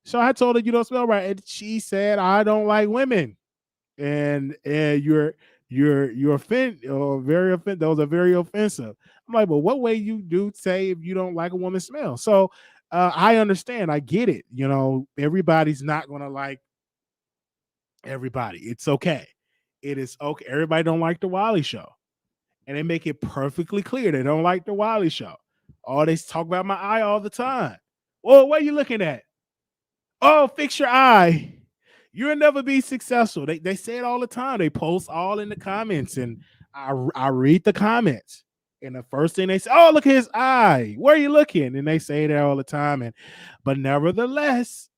So I told her you don't smell right. And she said, I don't like women. And you're very offended. Those are very offensive. I'm like, but what way you do say if you don't like a woman's smell? So I understand. I get it. You know, everybody's not gonna like everybody. It's okay. It is okay. Everybody don't like the Wiley Show. And they make it perfectly clear they don't like the Wiley Show. Oh, they talk about my eye all the time. Well, what are you looking at? Oh, fix your eye. You'll never be successful. They say it all the time. They post all in the comments, and I read the comments. And the first thing they say, oh, look at his eye. Where are you looking? And they say that all the time. But nevertheless,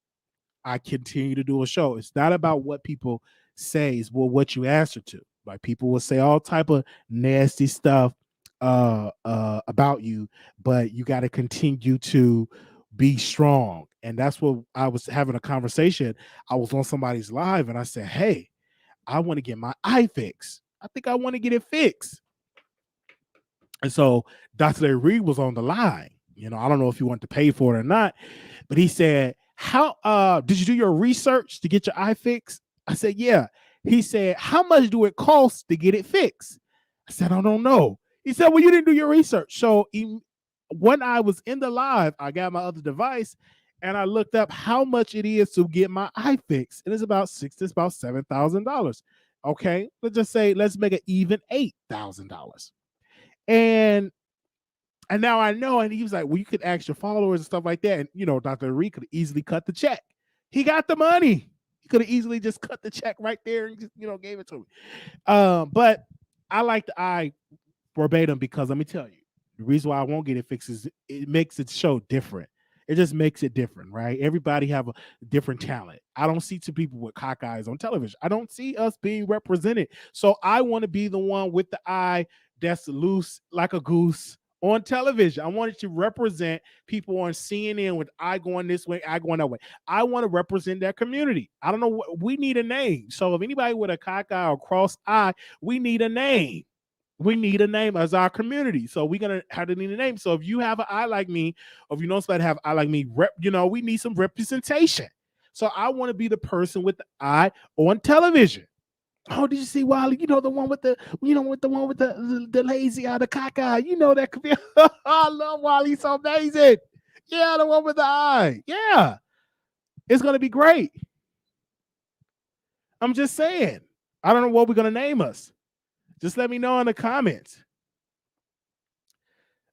I continue to do a show. It's not about what people say, it's what you answer to. Like people will say all type of nasty stuff about you, but you got to continue to be strong. And that's what I was having a conversation. I was on somebody's live and I said, hey, I want to get my eye fixed. I think I want to get it fixed. And so Dr. Larry Reed was on the line. You know, I don't know if he wanted to pay for it or not, but he said, how did you do your research to get your eye fixed? I said, yeah. He said, how much do it cost to get it fixed? I said, I don't know. He said, well, you didn't do your research. So when I was in the live, I got my other device and I looked up how much it is to get my eye fixed. It's about $7,000. Okay, let's make it even $8,000. And now I know, and he was like, well, you could ask your followers and stuff like that. And, you know, Dr. Reed could easily cut the check. He got the money. He could have easily just cut the check right there and just, you know, gave it to me. But I like the eye verbatim because let me tell you, the reason why I won't get it fixed is it makes it show different. It just makes it different, right? Everybody have a different talent. I don't see two people with cock eyes on television. I don't see us being represented. So I want to be the one with the eye that's loose like a goose on television. I wanted to represent people on CNN with eye going this way, eye going that way. I want to represent that community. I don't know what we need a name. So if anybody with a cock eye or cross eye, we need a name. We need a name as our community. So we're going to have to need a name. So if you have an eye like me, or if you know somebody have an eye like me, we need some representation. So I want to be the person with the eye on television. Oh, did you see Wiley? You know, the one with the lazy eye, the cock eye. You know that could be. I love Wiley. He's so amazing. Yeah, the one with the eye. Yeah. It's going to be great. I'm just saying. I don't know what we're going to name us. Just let me know in the comments.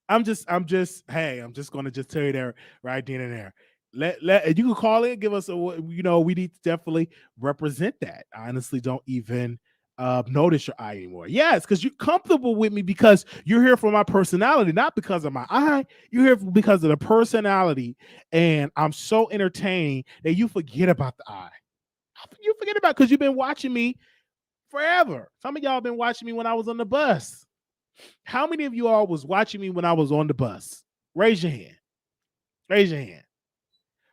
I'm just going to just tell you there right then and there. You can call in, give us we need to definitely represent that. I honestly don't even notice your eye anymore. Yes, because you're comfortable with me because you're here for my personality, not because of my eye. You're here because of the personality, and I'm so entertaining that you forget about the eye. You forget about because you've been watching me forever. Some of y'all have been watching me when I was on the bus. How many of you all was watching me when I was on the bus? Raise your hand. Raise your hand.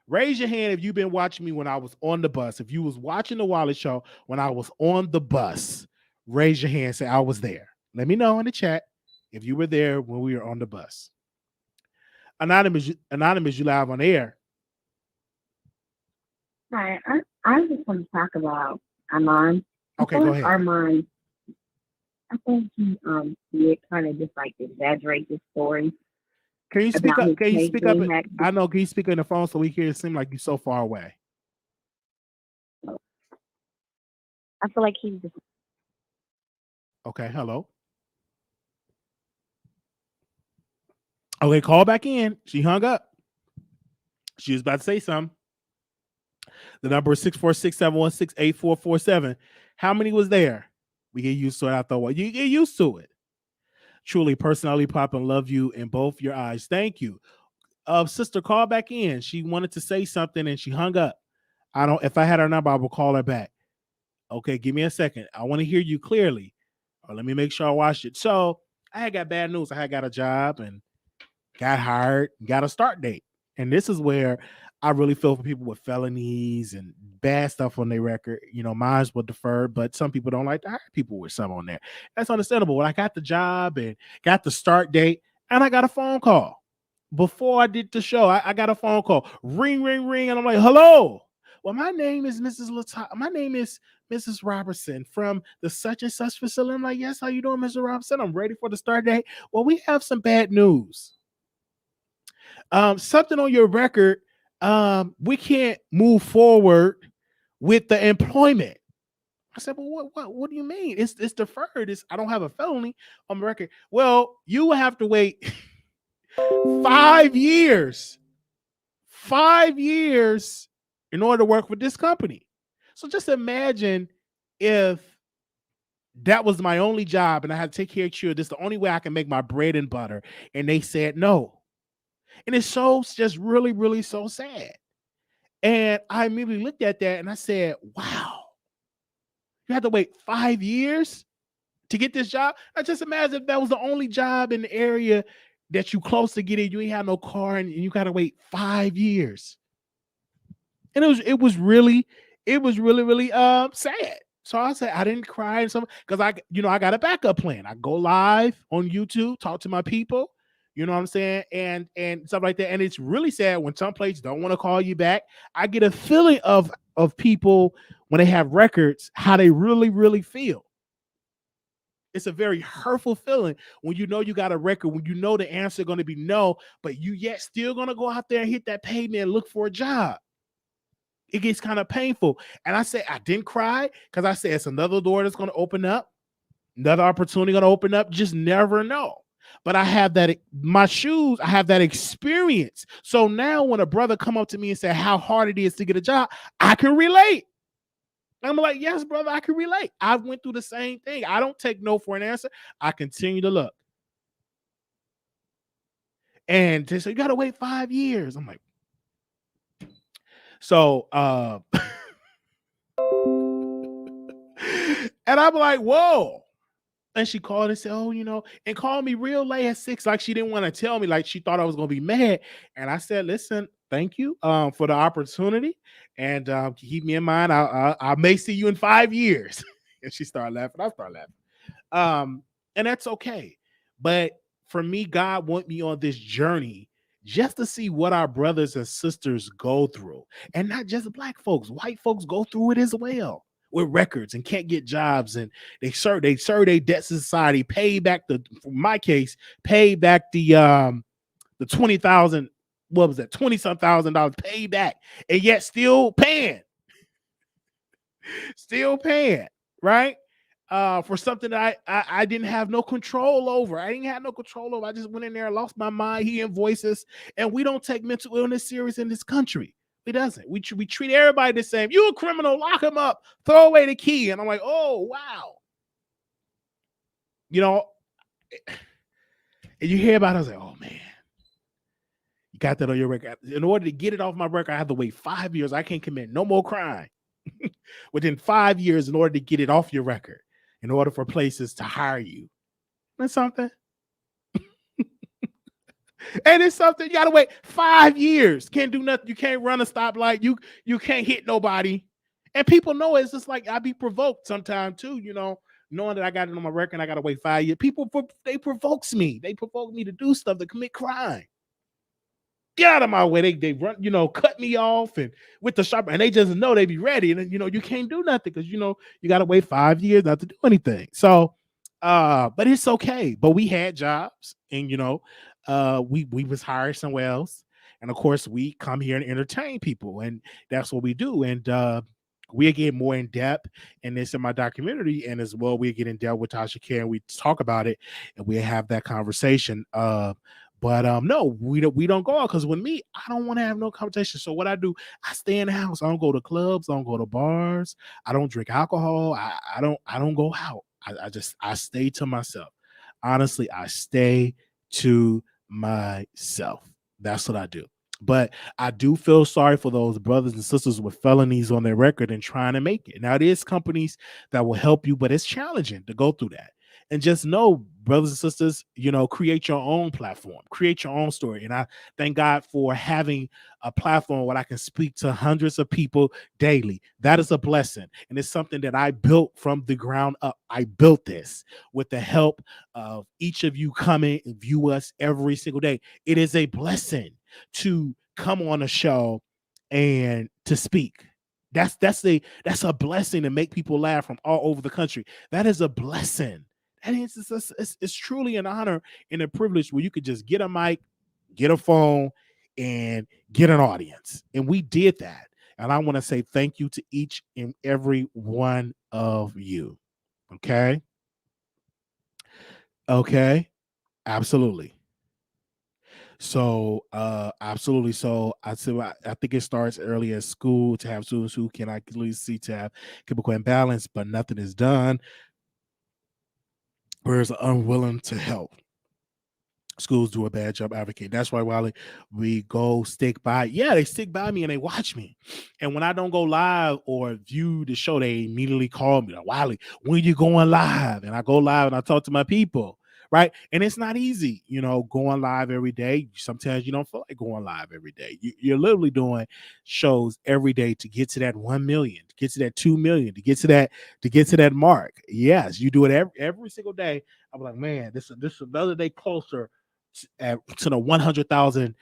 Raise your hand if you've been watching me when I was on the bus. If you was watching the Wiley Show when I was on the bus, raise your hand. Say I was there. Let me know in the chat if you were there when we were on the bus. Anonymous, you live on air. Hi, I just want to talk about Armon. Okay, go ahead. Armon, I think he kind of just like exaggerate this story. Can you speak up? Can you speak up? I know. Can you speak on the phone so we hear? It seem like you're so far away. I feel like he's just. Okay. Hello. Okay, call back in. She hung up. She was about to say something. The number is 646-716-8447. How many was there? We get used to it after a while. You get used to it. Truly, personality pop and love you in both your eyes. Thank you. Sister, call back in. She wanted to say something and she hung up. If I had her number, I will call her back. Okay, give me a second. I want to hear you clearly. Or let me make sure I watched it. So I had got bad news. I had got a job and got hired, got a start date. And this is where I really feel for people with felonies and bad stuff on their record. You know, mine was deferred, but some people don't like to hire people with some on there. That's understandable. When I got the job and got the start date, and I got a phone call before I did the show. I got a phone call, ring, ring, ring, and I'm like, "Hello. Well, my name is Mrs. My name is Mrs. Robertson from the such and such facility." I'm like, "Yes, how you doing, Mr. Robertson? I'm ready for the start date." Well, we have some bad news. Something on your record. We can't move forward with the employment. I said, well, what do you mean? It's deferred. I don't have a felony on my record. Well, you will have to wait 5 years. 5 years in order to work with this company. So just imagine if that was my only job and I had to take care of you. This is the only way I can make my bread and butter. And they said no. And it's so just really, really so sad. And I immediately looked at that and I said, wow, you have to wait 5 years to get this job? I just imagine if that was the only job in the area that you close to getting, you ain't have no car, and you gotta wait 5 years. And it was really really sad. So I said I didn't cry and something because I got a backup plan. I go live on YouTube, talk to my people, you know what I'm saying, and stuff like that. And it's really sad when some places don't want to call you back. I get a feeling of people when they have records, how they really, really feel. It's a very hurtful feeling when you know you got a record, when you know the answer going to be no, but you yet still going to go out there and hit that pavement and look for a job. It gets kind of painful. And I said, I didn't cry because I said it's another door that's going to open up, another opportunity going to open up. Just never know. But I have that, my shoes, I have that experience. So now when a brother come up to me and say how hard it is to get a job, I can relate. I'm like, yes, brother, I can relate. I went through the same thing. I don't take no for an answer. I continue to look. And they say, you got to wait 5 years. I'm like, so, and I'm like, whoa. And she called and said, oh, and called me real late at 6, like she didn't want to tell me, like she thought I was going to be mad. And I said, listen, thank you for the opportunity. And keep me in mind, I may see you in 5 years. And she started laughing. I started laughing. And that's okay. But for me, God want me on this journey just to see what our brothers and sisters go through. And not just black folks, white folks go through it as well with records and can't get jobs. And they serve their debt to society, pay back for my case, pay back the 20,000, what was that, $20-some thousand, pay back, and yet still paying, right? For something that I didn't have no control over. I didn't have no control over. I just went in there, lost my mind. He invoices, and we don't take mental illness serious in this country. It doesn't. We treat everybody the same. You a criminal, lock him up, throw away the key. And I'm like, oh, wow. And you hear about it, I was like, oh, man. You got that on your record. In order to get it off my record, I have to wait 5 years. I can't commit no more crime within 5 years in order to get it off your record, in order for places to hire you. That's something. And it's something you got to wait 5 years. Can't do nothing. You can't run a stoplight. You can't hit nobody. And people know it's just like I be provoked sometimes too, knowing that I got it on my record and I got to wait 5 years. People, they provokes me. They provoke me to do stuff, to commit crime. Get out of my way. They run, cut me off and with the sharp, and they just know they be ready. And you can't do nothing because you got to wait 5 years not to do anything. So, but it's okay. But we had jobs, and we was hired somewhere else. And of course, we come here and entertain people, and that's what we do. And we get more in depth in this in my documentary, and as well we get in depth with Tasha K, and we talk about it, and we have that conversation. But no, we don't go out, because with me, I don't want to have no conversation. So what I do, I stay in the house. I don't go to clubs. I don't go to bars. I don't drink alcohol. I don't go out. I stay to myself. Honestly, I stay to myself. That's what I do. But I do feel sorry for those brothers and sisters with felonies on their record and trying to make it. Now, it is companies that will help you, but it's challenging to go through that. And just know, brothers and sisters, create your own platform, create your own story. And I thank God for having a platform where I can speak to hundreds of people daily. That is a blessing. And it's something that I built from the ground up. I built this with the help of each of you coming and view us every single day. It is a blessing to come on a show and to speak. That's a blessing to make people laugh from all over the country. That is a blessing. And it's truly an honor and a privilege where you could just get a mic, get a phone, and get an audience. And we did that. And I want to say thank you to each and every one of you. Okay? Okay? Absolutely. So, absolutely. So I think it starts early at school to have students who can actually see to have chemical imbalance, but nothing is done. Whereas unwilling to help. Schools do a bad job advocating. That's why, Wiley, we go stick by. Yeah, they stick by me and they watch me. And when I don't go live or view the show, they immediately call me, like, Wiley, when you going live? And I go live and I talk to my people, right? And it's not easy, going live every day. Sometimes you don't feel like going live every day. You're literally doing shows every day to get to that 1 million, to get to that 2 million, to get to that mark. Yes, you do it every single day. I'm like, man, this is another day closer to the 100,000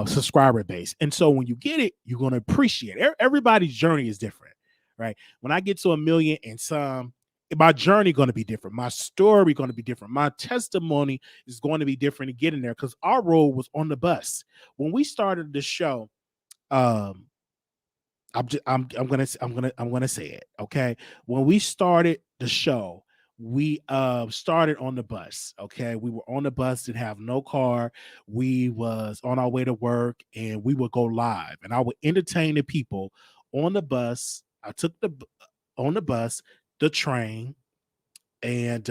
subscriber base. And so when you get it, you're going to appreciate it. Everybody's journey is different, right? When I get to 1 million and some, my journey going to be different. My story going to be different. My testimony is going to be different to get in there, because our role was on the bus. When we started the show, I'm gonna say it. Okay. When we started the show, we started on the bus. Okay. We were on the bus, didn't have no car. We was on our way to work, and we would go live, and I would entertain the people on the bus. I took on the bus, the train, and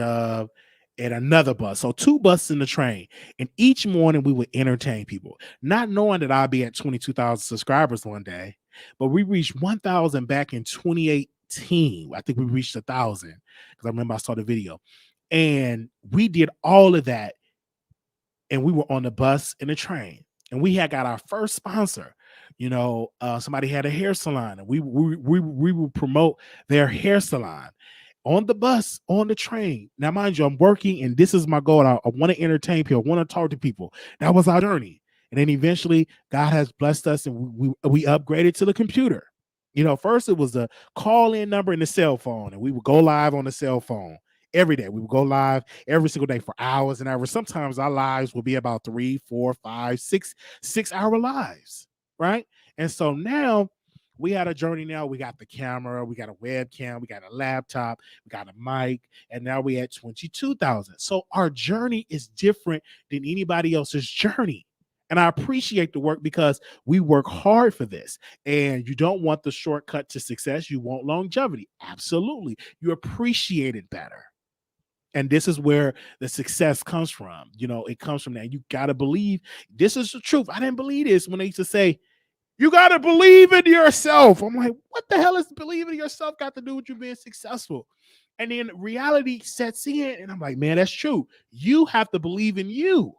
another bus. So 2 buses in the train. And each morning we would entertain people, not knowing that I'd be at 22,000 subscribers one day. But we reached 1,000 back in 2018. I think we reached 1,000, because I remember I saw the video. And we did all of that. And we were on the bus and the train. And we had got our first sponsor. Somebody had a hair salon, and we would promote their hair salon on the bus, on the train. Now, mind you, I'm working, and this is my goal. I want to entertain people. I want to talk to people. That was our journey. And then eventually God has blessed us, and we upgraded to the computer. First it was the call-in number and the cell phone, and we would go live on the cell phone every day. We would go live every single day for hours and hours. Sometimes our lives would be about 3, 4, 5, 6 hour lives, right? And so now we had a journey. Now we got the camera, we got a webcam, we got a laptop, we got a mic, and now we at 22,000. So our journey is different than anybody else's journey. And I appreciate the work, because we work hard for this. And you don't want the shortcut to success. You want longevity. Absolutely. You appreciate it better. And this is where the success comes from. It comes from that. You got to believe this is the truth. I didn't believe this when they used to say, you got to believe in yourself. I'm like, what the hell is believing in yourself got to do with you being successful? And then reality sets in, and I'm like, man, that's true. You have to believe in you.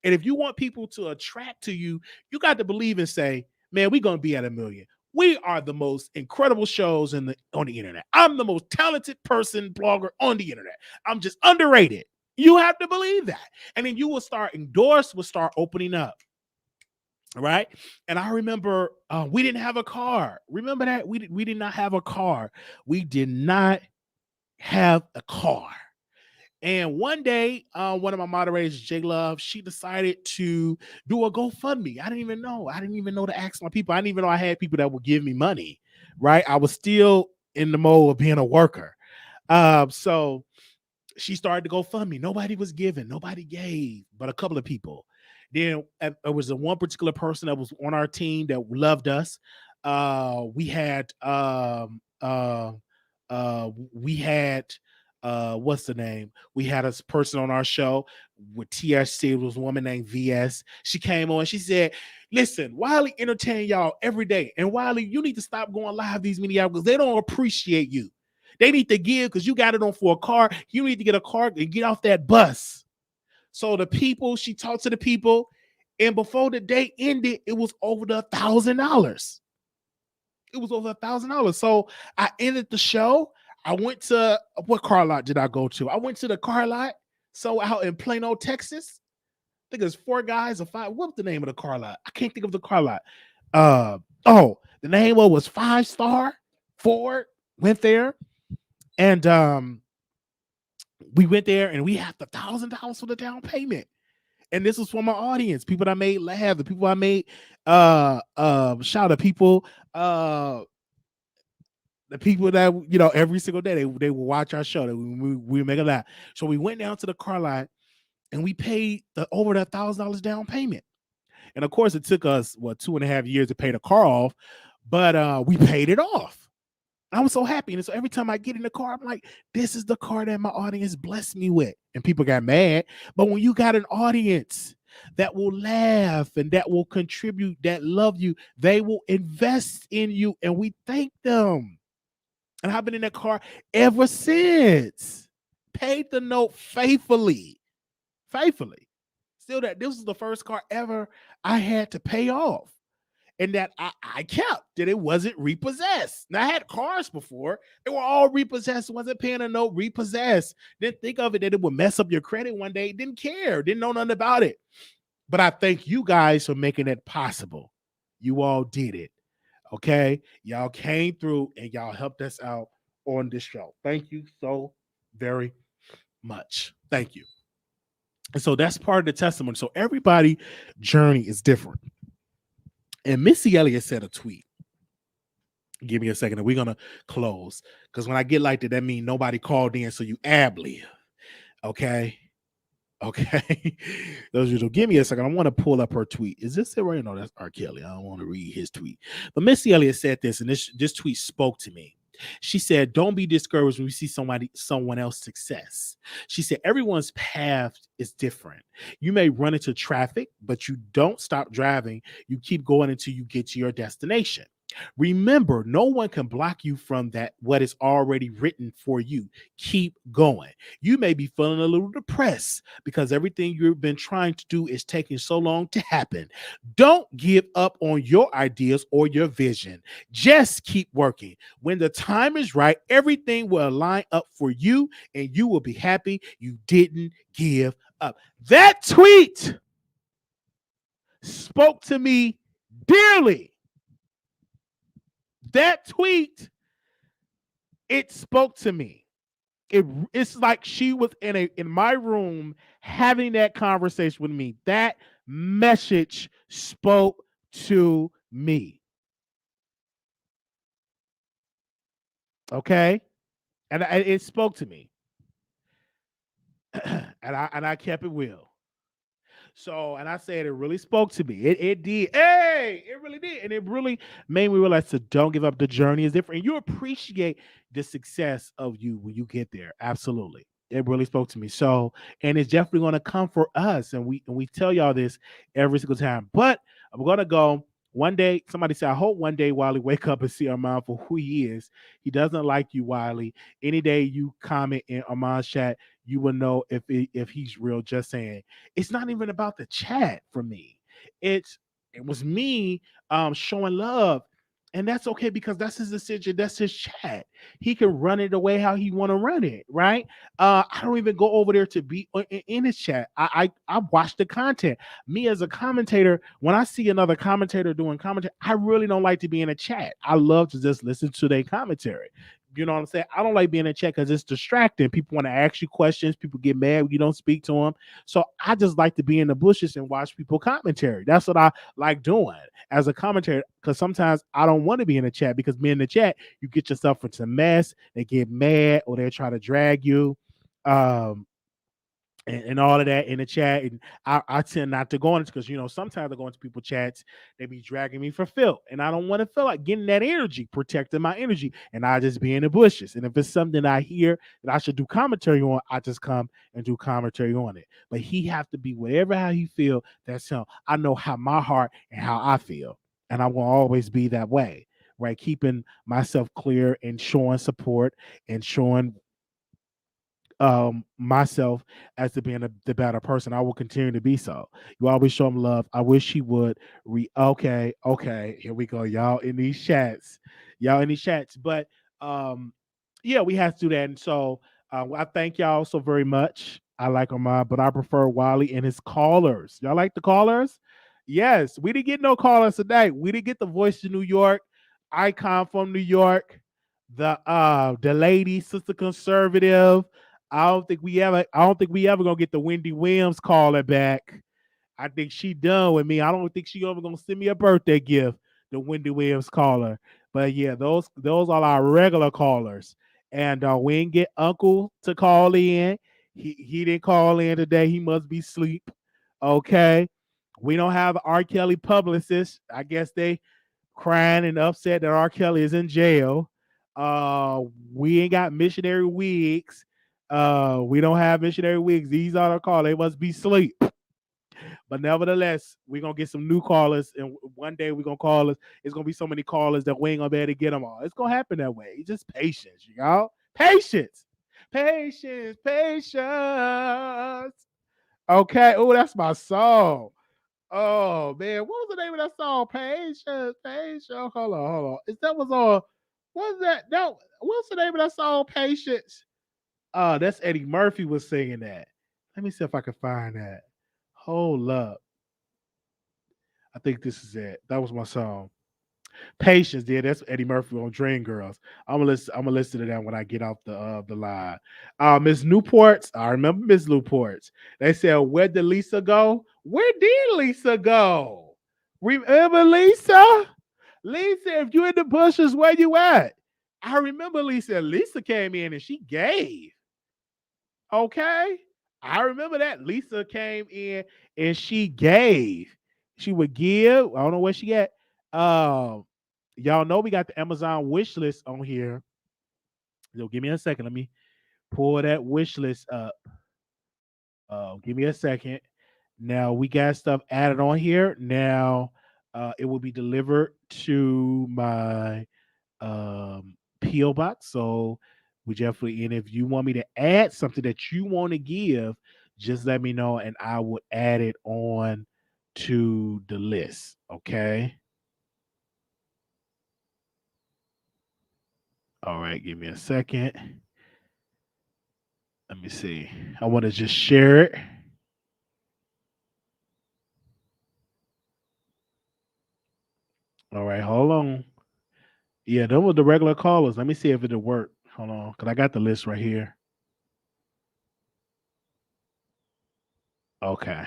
And if you want people to attract to you, you got to believe and say, man, we're going to be at 1 million. We are the most incredible shows on the internet. I'm the most talented blogger on the internet. I'm just underrated. You have to believe that. And then you will start opening up. Right. And I remember we didn't have a car. Remember that? We did not have a car. We did not have a car. And one day, one of my moderators, J Love, she decided to do a GoFundMe. I didn't even know to ask my people. I didn't even know I had people that would give me money. Right. I was still in the mode of being a worker. So she started to GoFundMe. Nobody was giving. Nobody gave, but a couple of people. Then it was one particular person that was on our team that loved us. We had what's the name? We had a person on our show with TSC. It was a woman named VS. She came on. She said, listen, Wiley entertain y'all every day. And Wiley, you need to stop going live these many hours, because they don't appreciate you. They need to give, because you got it on for a car. You need to get a car and get off that bus. So she talked to the people, and before the day ended, it was over $1,000. It was over $1,000. So I ended the show. I went to, what car lot did I go to? I went to the car lot. So out in Plano, Texas. I think there's 4 guys or 5. What's the name of the car lot? I can't think of the car lot. The name was 5 Star Ford. Went there. And we went there, and we had the $1,000 for the down payment. And this was for my audience, people that I made laugh, the people I made shout out, people, the people that, every single day they would watch our show, that we make a laugh. So we went down to the car lot, and we paid over that $1,000 down payment. And of course, it took us 2.5 years to pay the car off, but we paid it off. I was so happy. And so every time I get in the car, I'm like, this is the car that my audience blessed me with. And people got mad. But when you got an audience that will laugh and that will contribute, that love you, they will invest in you. And we thank them. And I've been in that car ever since. Paid the note faithfully. faithfully. Still, that this was the first car ever I had to pay off, and that I kept, that it wasn't repossessed. Now, I had cars before, they were all repossessed, wasn't paying a note, repossessed. Didn't think of it that it would mess up your credit one day, didn't care, didn't know nothing about it. But I thank you guys for making it possible. You all did it. Okay. Y'all came through and y'all helped us out on this show. Thank you so very much. Thank you. And so that's part of the testimony. So everybody's journey is different. And Missy Elliott said a tweet. Give me a second and we're going to close. Because when I get like that means nobody called in, so you ab-live. Okay. Okay. Those of you, give me a second. I want to pull up her tweet. Is this it right? No, that's R. Kelly. I don't want to read his tweet. But Missy Elliott said this, and this tweet spoke to me. She said, don't be discouraged when you see someone else's success. She said, everyone's path is different. You may run into traffic, but you don't stop driving. You keep going until you get to your destination. Remember, no one can block you from that, what is already written for you. Keep going. You may be feeling a little depressed because everything you've been trying to do is taking so long to happen. Don't give up on your ideas or your vision. Just keep working. When the time is right, everything will line up for you and you will be happy you didn't give up. That tweet spoke to me dearly. That tweet, it spoke to me. It's like she was in my room having that conversation with me. That message spoke to me. Okay? And it spoke to me. and I kept it real. So, and I said it really spoke to me. It did. Hey, it really did. And it really made me realize to don't give up. The journey is different. And you appreciate the success of you when you get there. Absolutely. It really spoke to me. So, and it's definitely going to come for us. And we tell y'all this every single time. But I'm going to go. One day, somebody said, I hope one day Wiley wake up and see Armon for who he is. He doesn't like you, Wiley. Any day you comment in Armon's chat, you will know if he's real. Just saying. It's not even about the chat for me. It was me showing love. And that's okay because that's his decision. That's his chat. He can run it the way how he want to run it, right? I don't even go over there to be in his chat. I watch the content. Me as a commentator, when I see another commentator doing commentary, I really don't like to be in a chat. I love to just listen to their commentary. You know what I'm saying? I don't like being in chat because it's distracting. People want to ask you questions. People get mad when you don't speak to them. So I just like to be in the bushes and watch people commentary. That's what I like doing as a commentator, because sometimes I don't want to be in the chat because being in the chat, you get yourself into a mess. They get mad or they try to drag you. And all of that in the chat. And I tend not to go into because, sometimes I go into people's chats, they be dragging me for filth. And I don't want to feel like getting that energy, protecting my energy. And I just be in the bushes. And if it's something I hear that I should do commentary on, I just come and do commentary on it. But he have to be whatever how he feel. That's him. I know how my heart and how I feel. And I will always be that way, right? Keeping myself clear and showing support and showing myself as to being the better person. I will continue to be so. You always show him love. I wish he would okay, here we go, y'all in these chats. But yeah, we have to do that. And so I thank y'all so very much. I like Armon, but I prefer Wiley and his callers. Y'all like the callers? Yes, we didn't get no callers tonight. We didn't get the voice of New York, icon from New York, the lady, sister conservative. I don't think we ever gonna get the Wendy Williams caller back. I think she done with me. I don't think she ever gonna send me a birthday gift, the Wendy Williams caller. But yeah, those are our regular callers. And we didn't get Uncle to call in. He didn't call in today. He must be asleep. Okay. We don't have R. Kelly publicist. I guess they crying and upset that R. Kelly is in jail. We ain't got missionary wigs. We don't have missionary wigs. These are the callers. They must be asleep. But nevertheless, we're gonna get some new callers, and one day we're gonna call us. It's gonna be so many callers that we ain't gonna be able to get them all. It's gonna happen that way. It's just patience, y'all. Patience. Okay. Oh, that's my song. Oh man, what was the name of that song? Patience, patience. Hold on, hold on. Is that was on? What's that? No, what's the name of that song? Patience. That's Eddie Murphy was singing that. Let me see if I can find that. Hold up. I think this is it. That was my song. Patience, yeah, that's Eddie Murphy on Dream Girls. I'm gonna listen to that when I get off the line. Miss Newports, I remember Miss Newports. They said, "Where did Lisa go? Where did Lisa go? Remember Lisa? Lisa, if you in the bushes, where you at?" I remember Lisa. Lisa came in and she gave. Okay. I remember that. Lisa came in and she gave. She would give. I don't know where she at. Um, y'all know we got the Amazon wish list on here. Yo, give me a second. Let me pull that wish list up. Give me a second. Now we got stuff added on here. Now it will be delivered to my PO box. So we definitely, and if you want me to add something that you want to give, just let me know and I will add it on to the list. Okay. All right, give me a second. Let me see. I want to just share it. All right, hold on. Yeah, those were the regular callers. Let me see if it'll work. Hold on, because I got the list right here. Okay.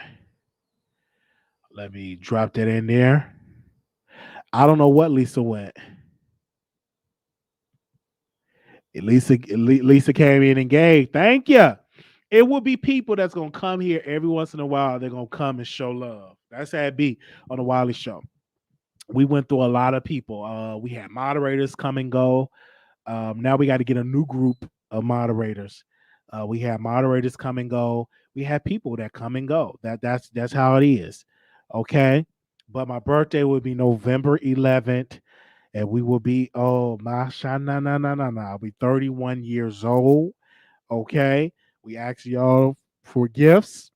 Let me drop that in there. I don't know what Lisa went. Lisa came in and gave. Thank you. It will be people that's gonna come here every once in a while. They're gonna come and show love. That's how it be on the Wiley Show. We went through a lot of people. We had moderators come and go. Now we got to get a new group of moderators. We had moderators come and go. We had people that come and go. That's how it is. Okay. But my birthday will be November 11th, and we will be I'll be 31 years old. Okay. We ask y'all for gifts.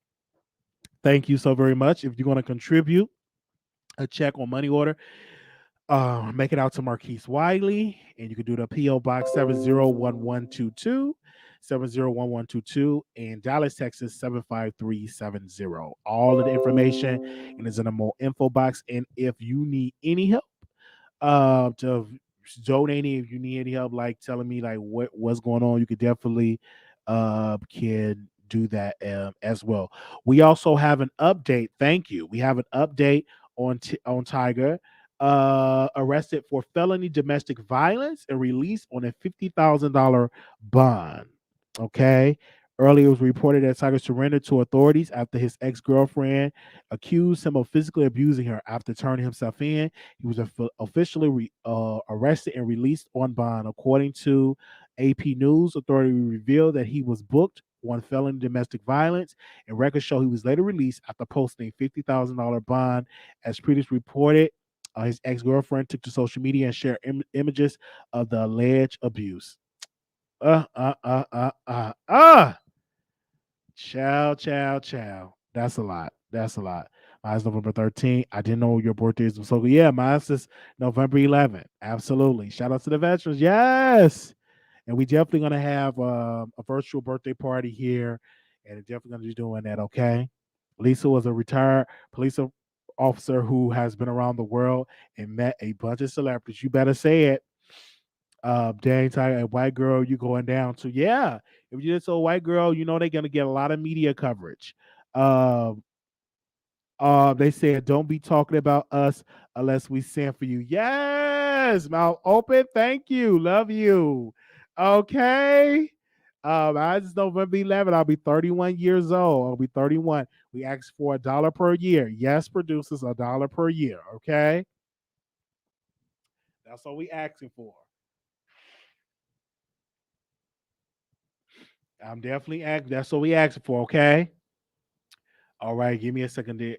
Thank you so very much. If you're going to contribute a check or money order, make it out to Marquise Wiley, and you can do the PO Box 701122, 701122, and Dallas, Texas 75370. All of the information and is in a more info box. And if you need any help, to donating, if you need any help, like telling me like what's going on, you could definitely can do that as well. We also have an update. Thank you. We have an update on Tiger, arrested for felony domestic violence and released on a $50,000 bond. Okay. Earlier, it was reported that Tiger surrendered to authorities after his ex-girlfriend accused him of physically abusing her after turning himself in. He was officially arrested and released on bond. According to AP News, authority revealed that he was booked on felony domestic violence, and records show he was later released after posting a $50,000 bond. As previously reported, his ex-girlfriend took to social media and shared images of the alleged abuse. Chow. That's a lot. That's a lot. Mine's November 13th. I didn't know your birthday is so good. Yeah, mine's is November 11th. Absolutely. Shout out to the veterans. Yes. And we definitely gonna have a virtual birthday party here, and definitely gonna be doing that. Okay. Lisa was a retired police officer who has been around the world and met a bunch of celebrities. You better say it. Dang Tiger, a white girl, you going down to yeah. If you're just a white girl, you know they're gonna get a lot of media coverage. Um, they said don't be talking about us unless we send for you. Yes, mouth open. Thank you, love you. Okay. I just November 11th. I'll be 31 years old. I'll be 31. We asked for $1 per year. Yes, producers, $1 per year. Okay. That's what we asking for. I'm definitely asking. That's what we asking for. Okay. All right. Give me a second.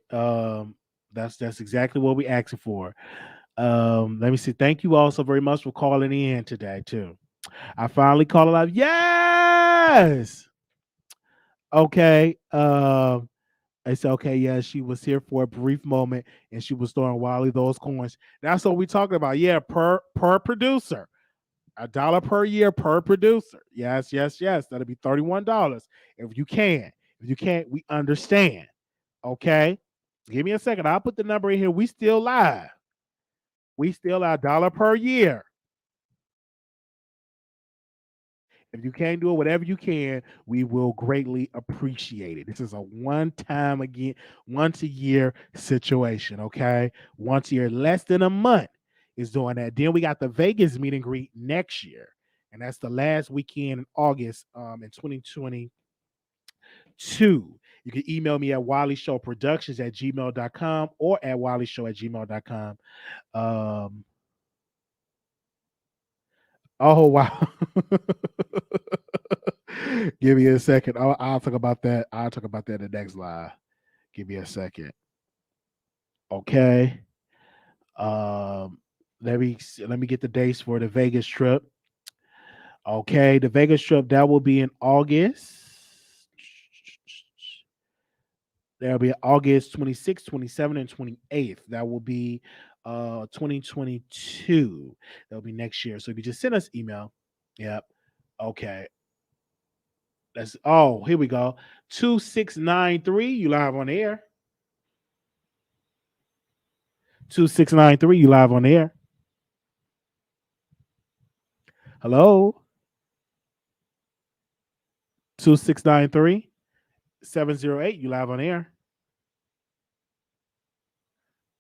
That's exactly what we asking for. Let me see. Thank you all so very much for calling in today too. I finally called it out. Yes. Okay. I said, okay, yeah, she was here for a brief moment and she was throwing Wiley those coins. That's what we're talking about. Yeah, per producer. $1 per year per producer. Yes, yes, yes. That'll be $31. If you can. If you can't, we understand. Okay. Give me a second. I'll put the number in here. We still live. We still $1 per year. If you can't do it, whatever you can, we will greatly appreciate it. This is a one-time again, once a year situation. Okay. Once a year, less than a month is doing that. Then we got the Vegas meet and greet next year. And that's the last weekend in August in 2022. You can email me at wileyshowproductions@gmail.com or at wileyshow@gmail.com. Oh, wow. Give me a second. I'll talk about that. I'll talk about that in the next live. Give me a second. Okay. Let me get the dates for the Vegas trip. Okay, the Vegas trip that will be in August. That'll be August 26th, 27th, and 28th. That will be 2022. That'll be next year. So if you just send us email. Yep. Okay. Here we go. 2693, you live on the air. 2693, you live on the air. Hello. 2693 708, you live on air.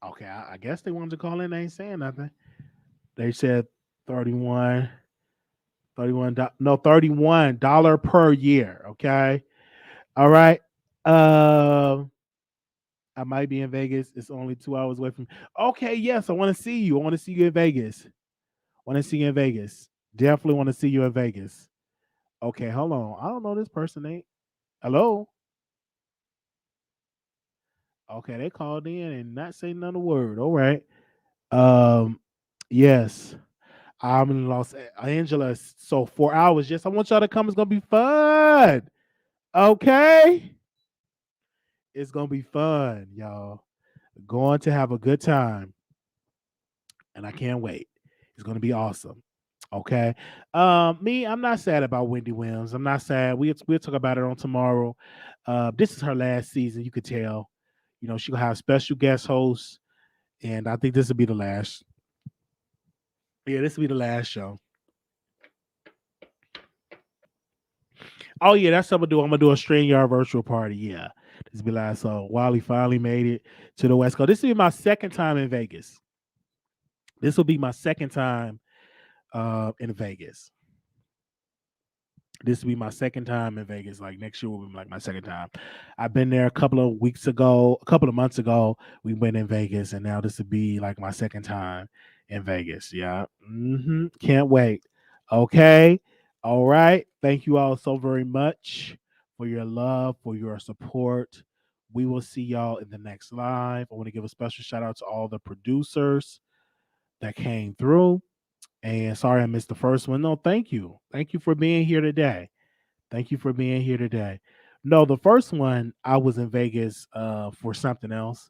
Okay, I guess they wanted to call in. They ain't saying nothing. They said $31 per year. Okay. All right. I might be in Vegas. It's only 2 hours away from me. Okay, yes, I want to see you. I want to see you in Vegas. Definitely want to see you in Vegas. Okay, hold on. I don't know this person name. Hello? Okay, they called in and not say another word. All right. Yes. I'm in Los Angeles. So 4 hours. Yes, I want y'all to come. It's gonna be fun. Okay. It's gonna be fun, y'all. Going to have a good time. And I can't wait. It's gonna be awesome. Okay. I'm not sad about Wendy Williams. I'm not sad. We'll talk about it on tomorrow. This is her last season, you could tell. You know, she'll have special guest hosts, and I think this will be the last. Yeah, this will be the last show. Oh yeah, that's what I'm gonna do. I'm gonna do a StreamYard virtual party. Yeah, this will be last. So Wiley finally made it to the West Coast. This will be my second time in Vegas. This will be my second time in Vegas. This will be my second time in Vegas. Like next year will be like my second time. I've been there a couple of months ago. We went in Vegas, and now this will be like my second time in Vegas. Yeah. Can't wait. Okay. All right. Thank you all so very much for your love, for your support. We will see y'all in the next live. I want to give a special shout out to all the producers that came through. And sorry I missed the first one. No, thank you. Thank you for being here today. No, the first one I was in Vegas for something else.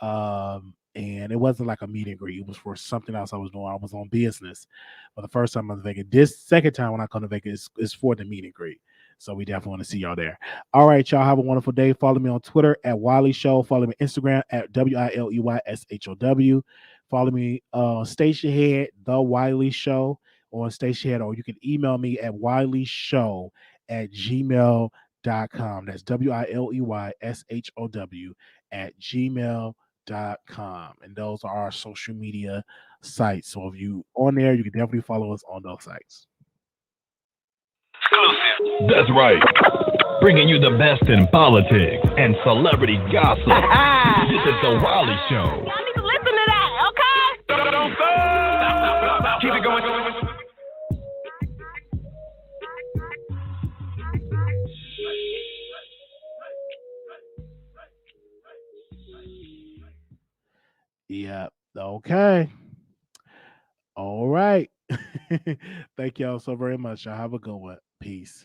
And it wasn't like a meet and greet. It was for something else I was doing. I was on business. But the first time I was in Vegas, this second time when I come to Vegas is for the meet and greet. So we definitely want to see y'all there. All right, y'all have a wonderful day. Follow me on Twitter at Wiley Show. Follow me on Instagram at WILEYSHOW. Follow me Stationhead, The Wiley Show on Stationhead, or you can email me at wileyshow@gmail.com. That's WILEYSHOW@gmail.com. And those are our social media sites. So if you on there, you can definitely follow us on those sites. Exclusive. That's right. Bringing you the best in politics and celebrity gossip. This is The Wiley Show. Y'all need to listen to that, okay? Don't stop. Keep it going. Yeah. Okay. All right. Thank y'all so very much. Y'all have a good one. Peace.